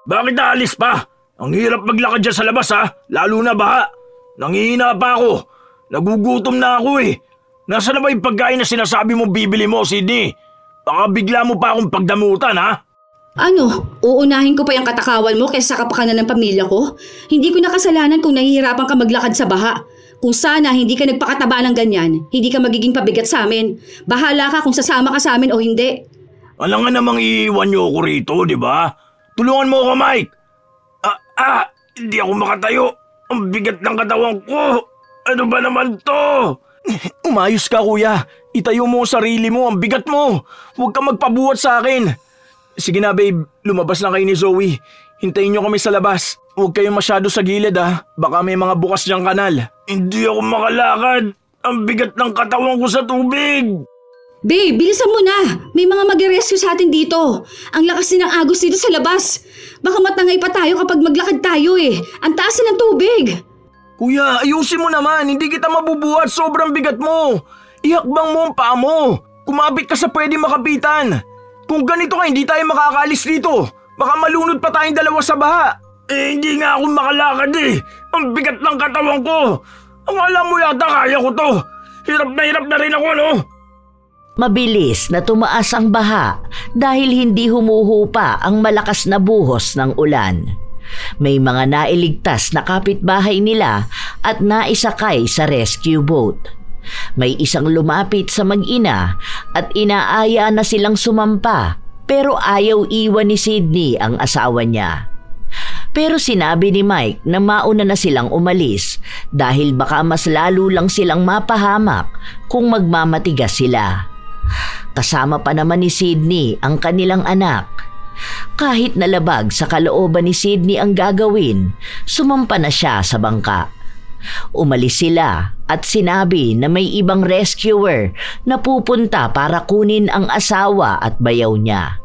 Bakit naalis pa? Ang hirap maglakad dyan sa labas ha. Lalo na baha. Nangihina pa ako. Nagugutom na ako eh. Nasaan na ba yung pagkain na sinasabi mo bibili mo, Sydney? Baka bigla mo pa akong pagdamutan ha? Ano, uunahin ko pa yung katakawan mo kaysa sa kapakanan ng pamilya ko? Hindi ko nakasalanan kung nahihirapan ka maglakad sa baha. Kung sana hindi ka nagpakataba ng ganyan, hindi ka magiging pabigat sa amin. Bahala ka kung sasama ka sa amin o hindi. Alam nga namang iiwan niyo ako rito, di ba? Tulungan mo ako, Mike! Hindi ako makatayo. Ang bigat ng katawan ko. Ano ba naman to? Umayos ka, kuya. Itayo mo ang sarili mo, ang bigat mo. Huwag ka magpabuhat sa akin. Sige na, babe. Lumabas lang kayo ni Zoe. Hintayin niyo kami sa labas. Huwag kayong masyado sa gilid, ha. Baka may mga bukas diyang kanal. Hindi ako makalakad. Ang bigat ng katawan ko sa tubig. Babe, bilisan mo na. May mga mag-rescue sa atin dito. Ang lakas din ng agos dito sa labas. Baka matangay pa tayo kapag maglakad tayo eh. Ang taas na ng tubig. Kuya, ayusin mo naman. Hindi kita mabubuhat. Sobrang bigat mo. Ihakbang mo ang paa mo. Kumapit ka sa pwede makapitan. Kung ganito ka, hindi tayo makakaalis dito. Baka malunod pa tayong dalawa sa baha. Hindi nga ako makalakad eh. Ang bigat ng katawan ko. Ang alam mo yata kaya ko to. Hirap na rin ako, no? Mabilis na tumaas ang baha dahil hindi humuhupa ang malakas na buhos ng ulan. May mga nailigtas na kapitbahay nila at naisakay sa rescue boat. May isang lumapit sa mag-ina at inaaya na silang sumampa pero ayaw iwan ni Sydney ang asawa niya. Pero sinabi ni Mike na mauna na silang umalis dahil baka mas lalo lang silang mapahamak kung magmamatigas sila. Kasama pa naman ni Sydney ang kanilang anak. Kahit nalabag sa kalooban ni Sydney ang gagawin, sumampa na siya sa bangka. Umalis sila at sinabi na may ibang rescuer na pupunta para kunin ang asawa at bayaw niya.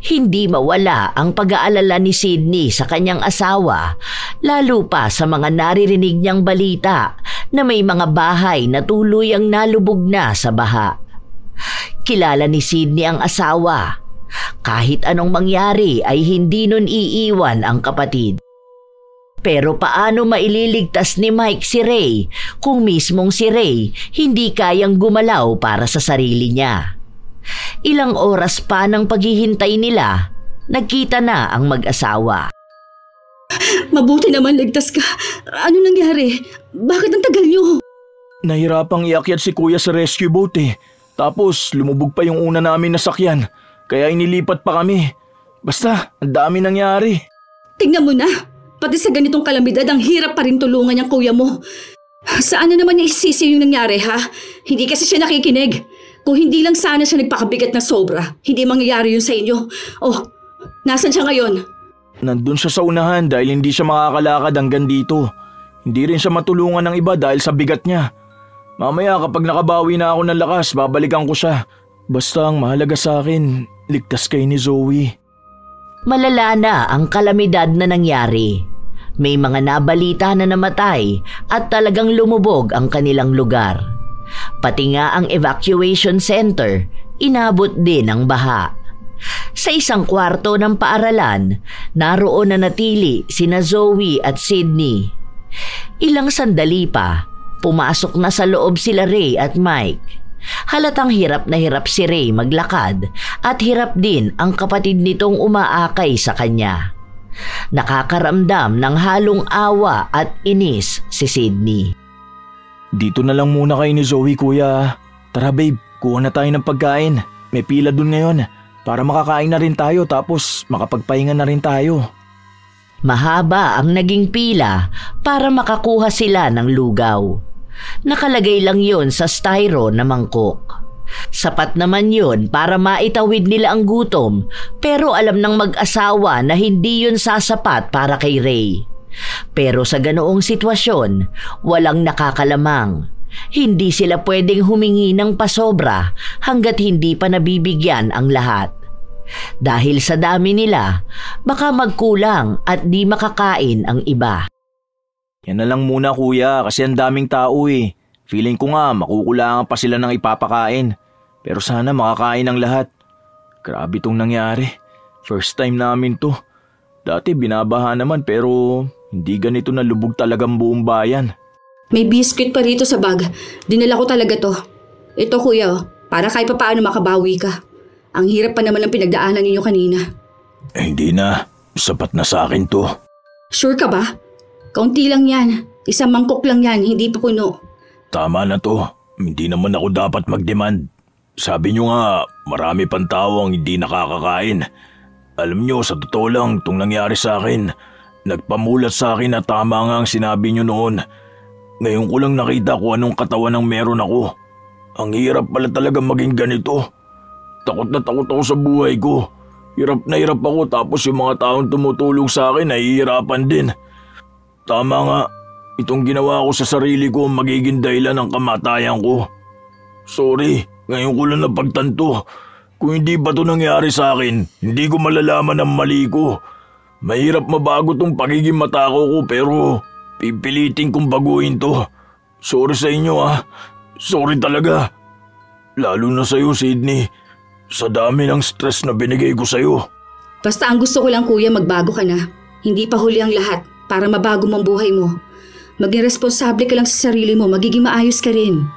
Hindi mawala ang pag-aalala ni Sydney sa kanyang asawa, lalo pa sa mga naririnig niyang balita na may mga bahay na tuluyang nalubog na sa baha. Kilala ni Sydney ang asawa. Kahit anong mangyari ay hindi nun iiwan ang kapatid. Pero paano maililigtas ni Mike si Ray kung mismong si Ray hindi kayang gumalaw para sa sarili niya? Ilang oras pa ng paghihintay nila, nagkita na ang mag-asawa. Mabuti naman ligtas ka. Ano nangyari? Bakit ang tagal niyo? Nahirapang iakyat si kuya sa rescue boat eh. Tapos lumubog pa yung una namin na sakyan. Kaya inilipat pa kami. Basta, ang dami nangyari. Tingnan mo na. Pati sa ganitong kalamidad, ang hirap pa rin tulungan niyang kuya mo. Saan na naman niya isisi yung nangyari, ha? Hindi kasi siya nakikinig. Kung hindi lang sana siya nagpakabigat na sobra, hindi mangyayari yun sa inyo. Oh, nasan siya ngayon? Nandun siya sa unahan dahil hindi siya makakalakad hanggang dito. Hindi rin siya matulungan ng iba dahil sa bigat niya. Mamaya kapag nakabawi na ako ng lakas, babalikan ko siya. Basta ang mahalaga sa akin, ligtas kay ni Zoe. Malala na ang kalamidad na nangyari. May mga nabalita na namatay at talagang lumubog ang kanilang lugar. Pati nga ang evacuation center, inabot din ang baha. Sa isang kwarto ng paaralan, naroon na natili sina Zoe at Sydney. Ilang sandali pa, pumasok na sa loob sila Ray at Mike. Halatang hirap na hirap si Ray maglakad at hirap din ang kapatid nitong umaakay sa kanya. Nakakaramdam ng halong awa at inis si Sydney. Dito na lang muna kayo ni Zoe, kuya. Tara babe, kuha na tayo ng pagkain. May pila dun ngayon para makakain na rin tayo tapos makapagpahinga na rin tayo. Mahaba ang naging pila para makakuha sila ng lugaw. Nakalagay lang yon sa styro na mangkok. Sapat naman yon para maitawid nila ang gutom, pero alam ng mag-asawa na hindi yon sasapat para kay Ray. Pero sa ganoong sitwasyon, walang nakakalamang. Hindi sila pwedeng humingi ng pasobra hanggat hindi pa nabibigyan ang lahat. Dahil sa dami nila, baka magkulang at di makakain ang iba. Yan na lang muna kuya kasi ang daming tao eh. Feeling ko nga makukulangan pa sila ng ipapakain. Pero sana makakain ang lahat. Grabe tong nangyari. First time namin to. Dati binabaha naman pero hindi ganito na lubog talagang buong bayan. May biscuit pa rito sa bag. Dinala ko talaga to. Ito kuya, para kahit paano makabawi ka. Ang hirap pa naman ng pinagdaanan ninyo kanina. Hindi na. Sapat na sa akin to. Sure ka ba? Kaunti lang yan. Isang mangkok lang yan, hindi pa puno. Tama na to. Hindi naman ako dapat mag-demand. Sabi nyo nga, marami pang tao ang hindi nakakakain. Alam nyo, sa totoo lang, itong nangyari sa akin, nagpamulat sa akin na tama nga ang sinabi nyo noon. Ngayon ko lang nakita kung anong katawan ang meron ako. Ang hirap pala talaga maging ganito. Takot na takot ako sa buhay ko. Hirap na hirap ako tapos yung mga taong tumutulong sa akin nahihirapan din. Tama nga, itong ginawa ko sa sarili ko magiging dahilan ng kamatayan ko. Sorry, ngayon ko lang napagtanto. Kung hindi ba ito nangyari sa akin, hindi ko malalaman ang mali ko. Mahirap mabago tong pagiging matakaw ko pero pipilitin kong baguhin to. Sorry sa inyo Sorry talaga. Lalo na sa'yo, Sydney. Sa dami ng stress na binigay ko sa'yo. Basta ang gusto ko lang kuya, magbago ka na. Hindi pa huli ang lahat para mabago mong buhay mo. Maging responsable ka lang sa sarili mo, magiging maayos ka rin.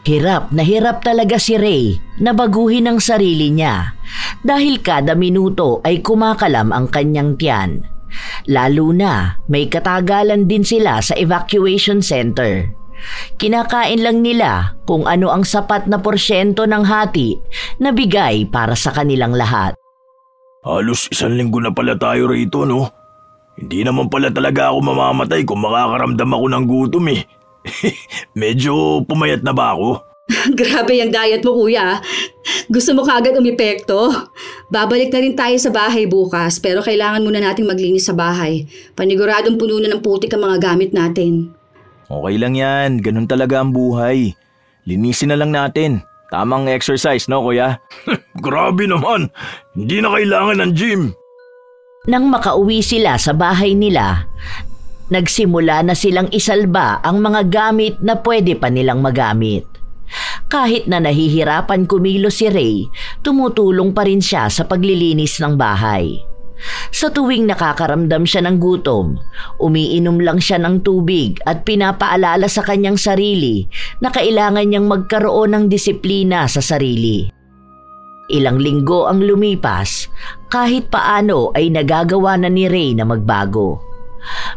Hirap na hirap talaga si Ray na baguhin ang sarili niya dahil kada minuto ay kumakalam ang kanyang tiyan. Lalo na may katagalan din sila sa evacuation center. Kinakain lang nila kung ano ang sapat na porsyento ng hati na bigay para sa kanilang lahat. Halos 1 linggo na pala tayo rito, no? Hindi naman pala talaga ako mamamatay kung makakaramdam ako ng gutom eh. Medyo pumayat na ba ako? Grabe yung diet mo kuya. Gusto mo kaagad umepekto? Babalik na rin tayo sa bahay bukas pero kailangan muna nating maglinis sa bahay. Paniguradong puno na ng putik ang mga gamit natin. Okay lang yan, ganun talaga ang buhay. Linisin na lang natin. Tamang exercise, no kuya? Grabe naman, hindi na kailangan ng gym. Nang makauwi sila sa bahay nila, nagsimula na silang isalba ang mga gamit na pwede pa nilang magamit. Kahit na nahihirapan kumilos si Ray, tumutulong pa rin siya sa paglilinis ng bahay. Sa tuwing nakakaramdam siya ng gutom, umiinom lang siya ng tubig at pinapaalala sa kanyang sarili na kailangan niyang magkaroon ng disiplina sa sarili. Ilang linggo ang lumipas, kahit paano ay nagagawa na ni Ray na magbago.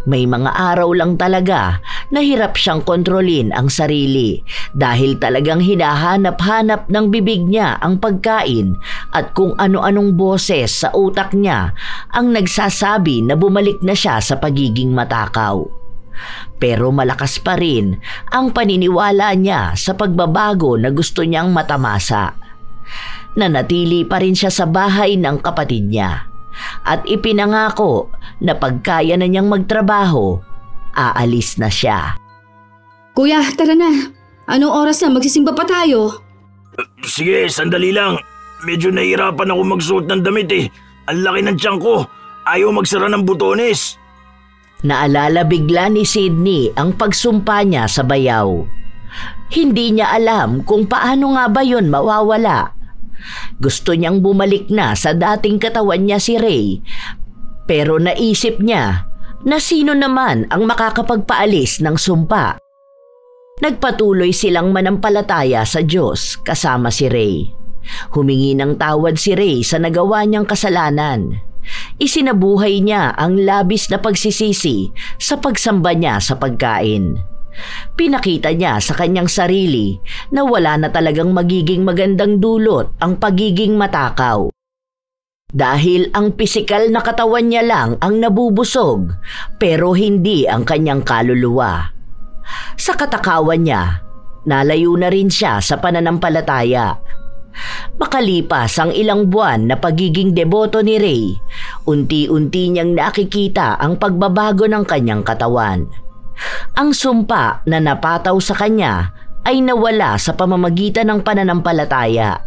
May mga araw lang talaga na hirap siyang kontrolin ang sarili dahil talagang hinahanap-hanap ng bibig niya ang pagkain at kung ano-anong boses sa utak niya ang nagsasabi na bumalik na siya sa pagiging matakaw. Pero malakas pa rin ang paniniwala niya sa pagbabago na gusto niyang matamasa. Nanatili pa rin siya sa bahay ng kapatid niya. At ipinangako na pagkaya na niyang magtrabaho, aalis na siya. Kuya, tara na. Anong oras na? Magsisimba pa tayo. Sige, sandali lang. Medyo nahihirapan ako magsuot ng damit eh. Ang laki ng tiyan ko. Ayaw magsara ng butones. Naalala bigla ni Sydney ang pagsumpa niya sa bayaw. Hindi niya alam kung paano nga ba yun mawawala. Gusto niyang bumalik na sa dating katawan niya si Ray, pero naisip niya na sino naman ang makakapagpaalis ng sumpa. Nagpatuloy silang manampalataya sa Diyos kasama si Ray. Humingi ng tawad si Ray sa nagawa niyang kasalanan. Isinabuhay niya ang labis na pagsisisi sa pagsamba niya sa pagkain. Pinakita niya sa kanyang sarili na wala na talagang magiging magandang dulot ang pagiging matakaw. Dahil ang pisikal na katawan niya lang ang nabubusog pero hindi ang kanyang kaluluwa. Sa katakawan niya, nalayo na rin siya sa pananampalataya. Makalipas ang ilang buwan na pagiging deboto ni Ray, unti-unti niyang nakikita ang pagbabago ng kanyang katawan. Ang sumpa na napataw sa kanya ay nawala sa pamamagitan ng pananampalataya.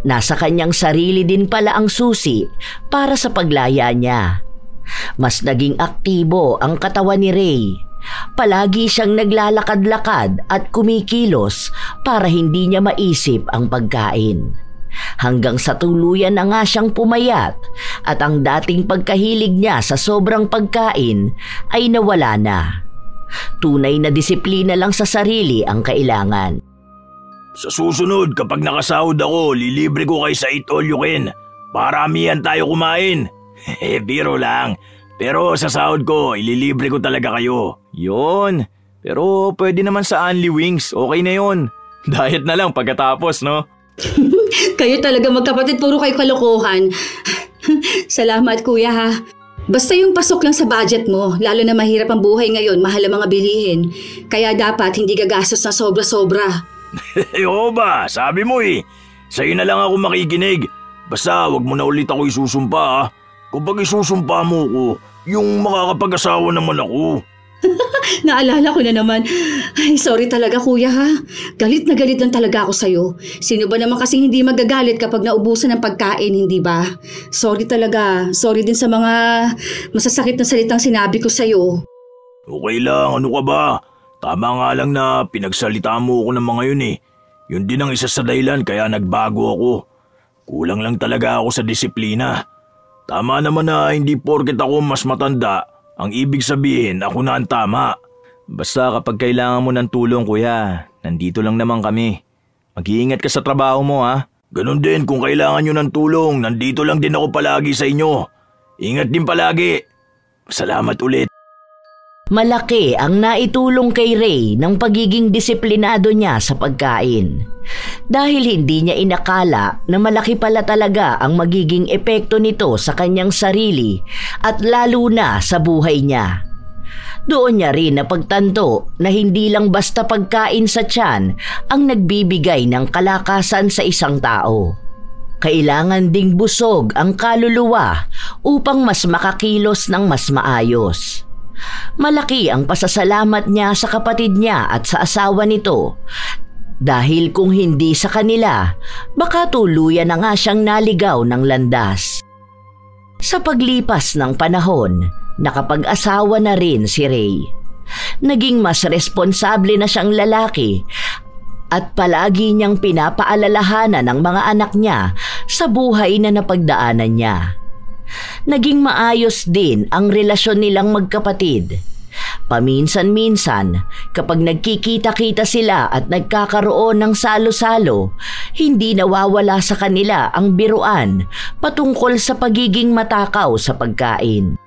Nasa kanyang sarili din pala ang susi para sa paglaya niya. Mas naging aktibo ang katawan ni Ray. Palagi siyang naglalakad-lakad at kumikilos para hindi niya maisip ang pagkain. Hanggang sa tuluyan na nga siyang pumayat at ang dating pagkahilig niya sa sobrang pagkain ay nawala na. Tunay na disiplina lang sa sarili ang kailangan. Sa susunod, kapag nakasahod ako, lilibre ko kayo sa eat all you can. Paramihan tayo kumain. Biro lang. Pero sa sahod ko, ililibre ko talaga kayo. Yon. Pero pwede naman sa Only Wings. Okay na yon. Diet na lang pagkatapos, no? Kayo talaga magkapatid, puro kayo kalokohan. Salamat kuya ha. Basta yung pasok lang sa budget mo, lalo na mahirap ang buhay ngayon, mahal ang mga bilihin. Kaya dapat hindi gagastos na sobra-sobra. Oo ba, sabi mo eh. Sa'yo na lang ako makikinig. Basta wag mo na ulit ako isusumpa ha. Kapag isusumpa mo ko, yung makakapag-asawa naman ako. Naalala ko na naman. Ay, sorry talaga kuya ha. Galit na galit lang talaga ako sa'yo. Sino ba naman kasing hindi magagalit kapag naubusan ng pagkain, hindi ba? Sorry talaga. Sorry din sa mga masasakit na salitang sinabi ko sa'yo. Okay lang, ano ka ba? Tama nga lang na pinagsalita mo ako ng mga yun eh. Yun din ang isa sa dahilan kaya nagbago ako. Kulang lang talaga ako sa disiplina. Tama naman na hindi porket ako mas matanda, ang ibig sabihin ako na ang tama. Basta kapag kailangan mo ng tulong kuya, nandito lang naman kami. Mag-iingat ka sa trabaho mo ha. Ganon din kung kailangan nyo ng tulong, nandito lang din ako palagi sa inyo. Ingat din palagi. Salamat ulit. Malaki ang naitulong kay Ray ng pagiging disiplinado niya sa pagkain. Dahil hindi niya inakala na malaki pala talaga ang magiging epekto nito sa kanyang sarili at lalo na sa buhay niya. Doon niya rin napagtanto na hindi lang basta pagkain sa tiyan ang nagbibigay ng kalakasan sa isang tao. Kailangan ding busog ang kaluluwa upang mas makakilos ng mas maayos. Malaki ang pasasalamat niya sa kapatid niya at sa asawa nito dahil kung hindi sa kanila, baka tuluyan na nga siyang naligaw ng landas. Sa paglipas ng panahon, nakapag-asawa na rin si Ray. Naging mas responsable na siyang lalaki at palagi niyang pinapaalalahanan ng mga anak niya sa buhay na napagdaanan niya. Naging maayos din ang relasyon nilang magkapatid. Paminsan-minsan, kapag nagkikita-kita sila at nagkakaroon ng salo-salo, hindi nawawala sa kanila ang biruan patungkol sa pagiging matakaw sa pagkain.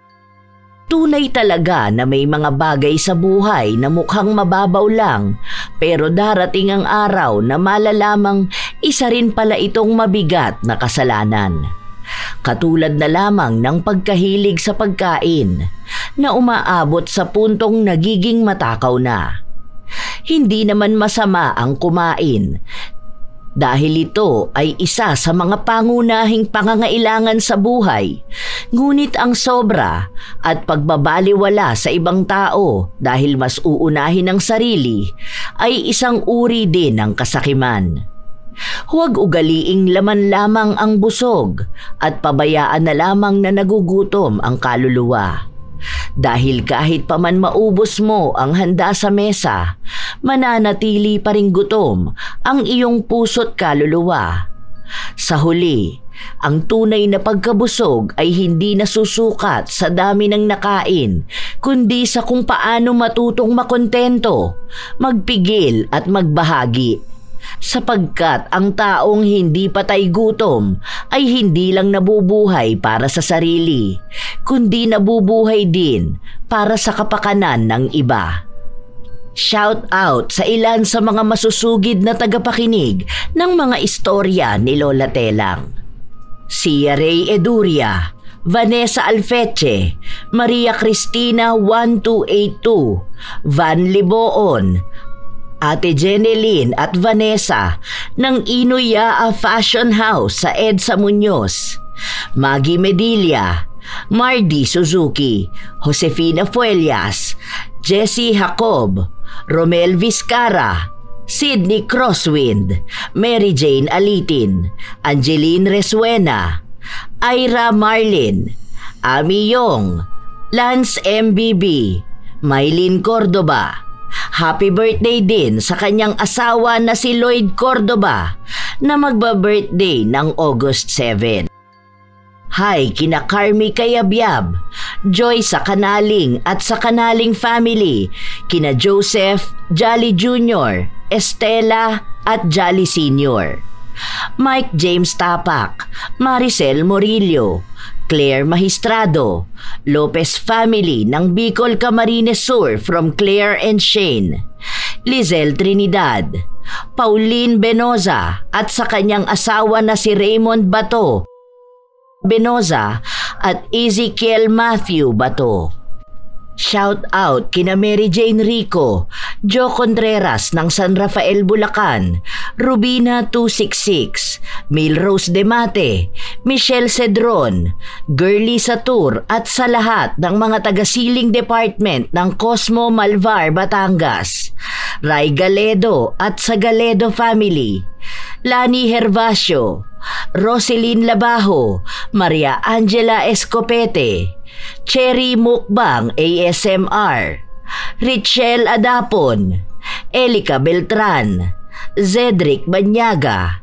Tunay talaga na may mga bagay sa buhay na mukhang mababaw lang, pero darating ang araw na malalamang isa rin pala itong mabigat na kasalanan. Katulad na lamang ng pagkahilig sa pagkain na umaabot sa puntong nagiging matakaw na. Hindi naman masama ang kumain dahil ito ay isa sa mga pangunahing pangangailangan sa buhay. Ngunit ang sobra at pagbabaliwala sa ibang tao dahil mas uunahin ang sarili ay isang uri din ng kasakiman. Huwag ugaliing laman lamang ang busog at pabayaan na lamang na nagugutom ang kaluluwa. Dahil kahit pa man maubos mo ang handa sa mesa, mananatili pa ring gutom ang iyong puso't kaluluwa. Sa huli, ang tunay na pagkabusog ay hindi nasusukat sa dami ng nakain, kundi sa kung paano matutong makontento, magpigil at magbahagi. Sapagkat ang taong hindi patay gutom ay hindi lang nabubuhay para sa sarili, kundi nabubuhay din para sa kapakanan ng iba. Shout out sa ilan sa mga masusugid na tagapakinig ng mga istorya ni Lola Telang. Si Ray Eduria, Vanessa Alfeche, Maria Cristina 1282, Van Liboon, Ate Jeneline at Vanessa ng Inuyaa Fashion House sa EDSA Muñoz, Maggie Medilla, Mardy Suzuki, Josefina Fuelias, Jessie Jacob, Romel Vizcara, Sydney Crosswind, Mary Jane Alitin, Angeline Resuena, Ira Marlin, Ami Yong, Lance MBB, Mylene Cordoba. Happy birthday din sa kanyang asawa na si Lloyd Cordoba na magba-birthday ng August 7. Hi kina Carmi Kayabyab, Joy sa Kanaling at sa Kanaling family, kina Joseph, Jolly Jr., Estela at Jolly Sr. Mike James Tapak, Maricel Morillo, Claire Magistrado, Lopez family ng Bicol Camarines Sur from Claire and Shane, Lizelle Trinidad, Pauline Benoza at sa kanyang asawa na si Raymond Bato Benoza at Ezekiel Matthew Bato. Shout out kina Mary Jane Rico, Joe Contreras ng San Rafael, Bulacan, Rubina 266, Milrose Demate, Michelle Cedron, Girly Satur at sa lahat ng mga taga-siling department ng Cosmo Malvar, Batangas, Ray Galedo at sa Galedo family, Lani Hervasio, Roselyn Labajo, Maria Angela Escopete, Cherry Mukbang ASMR, Richelle Adapon, Elika Beltran, Zedric Banyaga,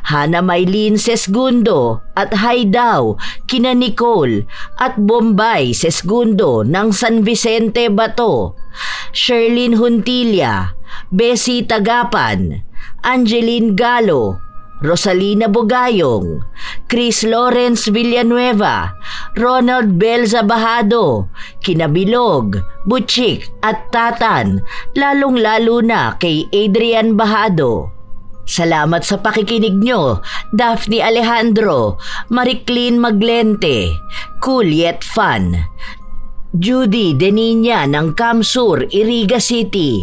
Hana Maylin Sesgundo at Haidaw kina Nicole at Bombay Sesgundo ng San Vicente Bato, Sherlyn Huntilla, Bessie Tagapan, Angeline Galo, Rosalina Bogayong, Chris Lawrence Villanueva, Ronald Belza Bahado, Kinabilog, Butchik at Tatan, lalong-lalo na kay Adrian Bahado. Salamat sa pakikinig nyo, Daphne Alejandro, Mariclin Maglente, Cool Yet Fun, Judy Deniña ng Camsur, Iriga City,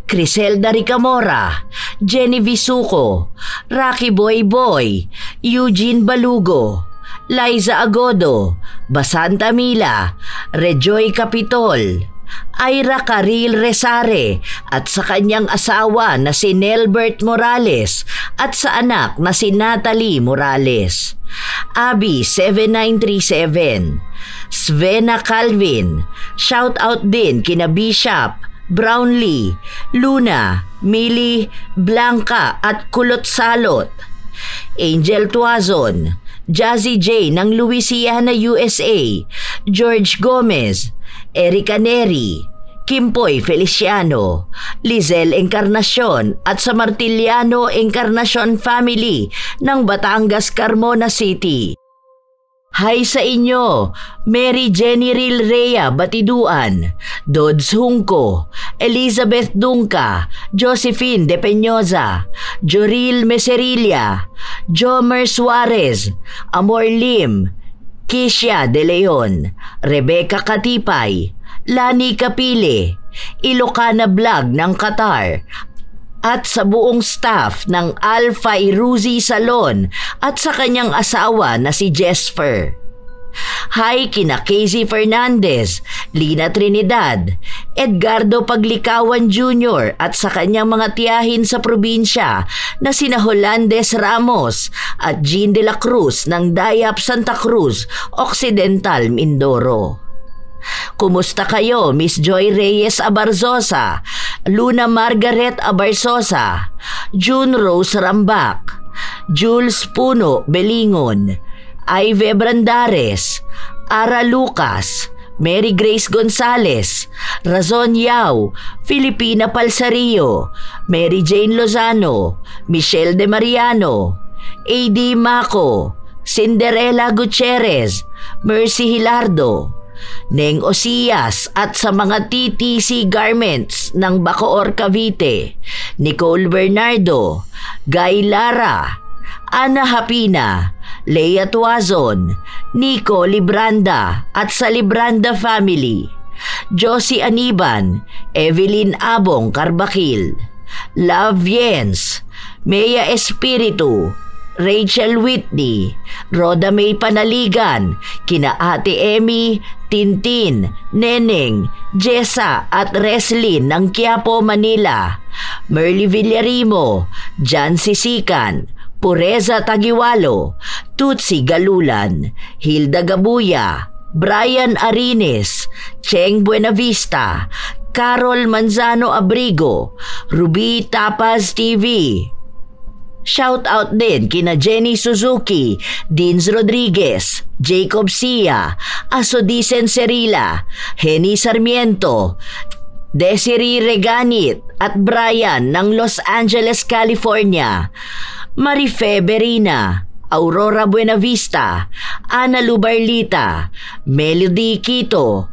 Criselda Ricamora, Jenny Visuco, Rocky Boy Boy, Eugene Balugo, Liza Agodo, Basanta Mila, Rejoy Capitol, Ira Caril Resare at sa kanyang asawa na si Nelbert Morales at sa anak na si Natalie Morales, Abby 7937, Svena Calvin, shout out din kina Bishop, Brownlee, Luna, Millie, Blanca at Kulot Salot, Angel Tuazon, Jazzy J ng Louisiana, USA, George Gomez, Erica Neri, Kimpoy Feliciano, Lizelle Encarnacion at sa Martiliano Encarnacion family ng Batangas, Carmona City. Hi sa inyo, Mary Jenny Ril Rhea Batiduan, Dodds Hungko, Elizabeth Dunca, Josephine De Peñosa, Joril Meserilla, Jomer Suarez, Amor Lim, Kisha De Leon, Rebecca Katipay, Lani Kapile, Ilocana Vlog ng Qatar, at sa buong staff ng Alpha Iruzi Salon at sa kanyang asawa na si Jesper. Hi kina Casey Fernandez, Lina Trinidad, Edgardo Paglikawan Jr. at sa kanyang mga tiyahin sa probinsya na sina Holandes Ramos at Jean de la Cruz ng Dayap Santa Cruz, Occidental, Mindoro. Kumusta kayo, Miss Joy Reyes Abarzosa, Luna Margaret Abarzosa, June Rose Rambak, Jules Puno Belingon, Ive Brandares, Ara Lucas, Mary Grace Gonzales, Razon Yao, Filipina Palsario, Mary Jane Lozano, Michelle De Mariano, AD Mako, Cinderella Gutierrez, Mercy Hilardo, Neng Osias at sa mga TTC Garments ng Bacoor, Cavite, Nicole Bernardo, Guy Lara, Ana Hapina, Leia Tuazon, Nico Libranda at sa Libranda family, Josie Aniban, Evelyn Abong Carbakil, Love Jens, Mea Espiritu, Rachel Whitney, Roda May Panaligan, kina Ate Emmy, Tintin, Neneng, Jessa at Reslin ng Quiapo, Manila, Merly Villarimo, Jan Sisikan, Pureza Tagiwalo, Tutsi Galulan, Hilda Gabuya, Brian Arines, Cheng Buenavista, Carol Manzano Abrigo, Ruby Tapaz TV. Shout out din kina Jenny Suzuki, Dins Rodriguez, Jacob Sia, Asodisen Serila, Henny Sarmiento, Desiree Reganit at Brian ng Los Angeles, California, Marife Berina, Aurora Buenavista, Ana Lubarlita, Melody Quito,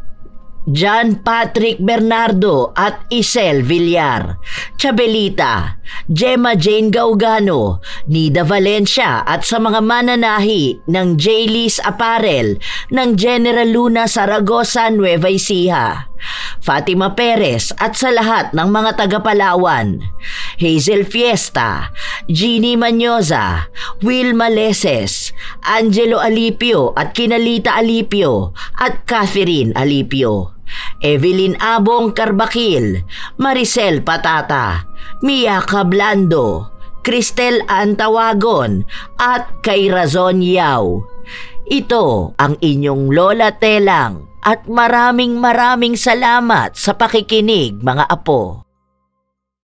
John Patrick Bernardo at Isel Villar, Chabelita, Gemma Jane Gaugano, Nida Valencia at sa mga mananahi ng J-Liz Apparel ng General Luna Zaragoza, Nueva Ecija, Fatima Perez at sa lahat ng mga taga-Palawan, Hazel Fiesta, Jeannie Manyoza, Wilma Leses, Angelo Alipio at Kinalita Alipio at Catherine Alipio, Evelyn Abong Carbakil, Maricel Patata, Mia Cablando, Cristel Antawagon at kay Razon Yao. Ito ang inyong Lola Telang at maraming salamat sa pakikinig mga apo.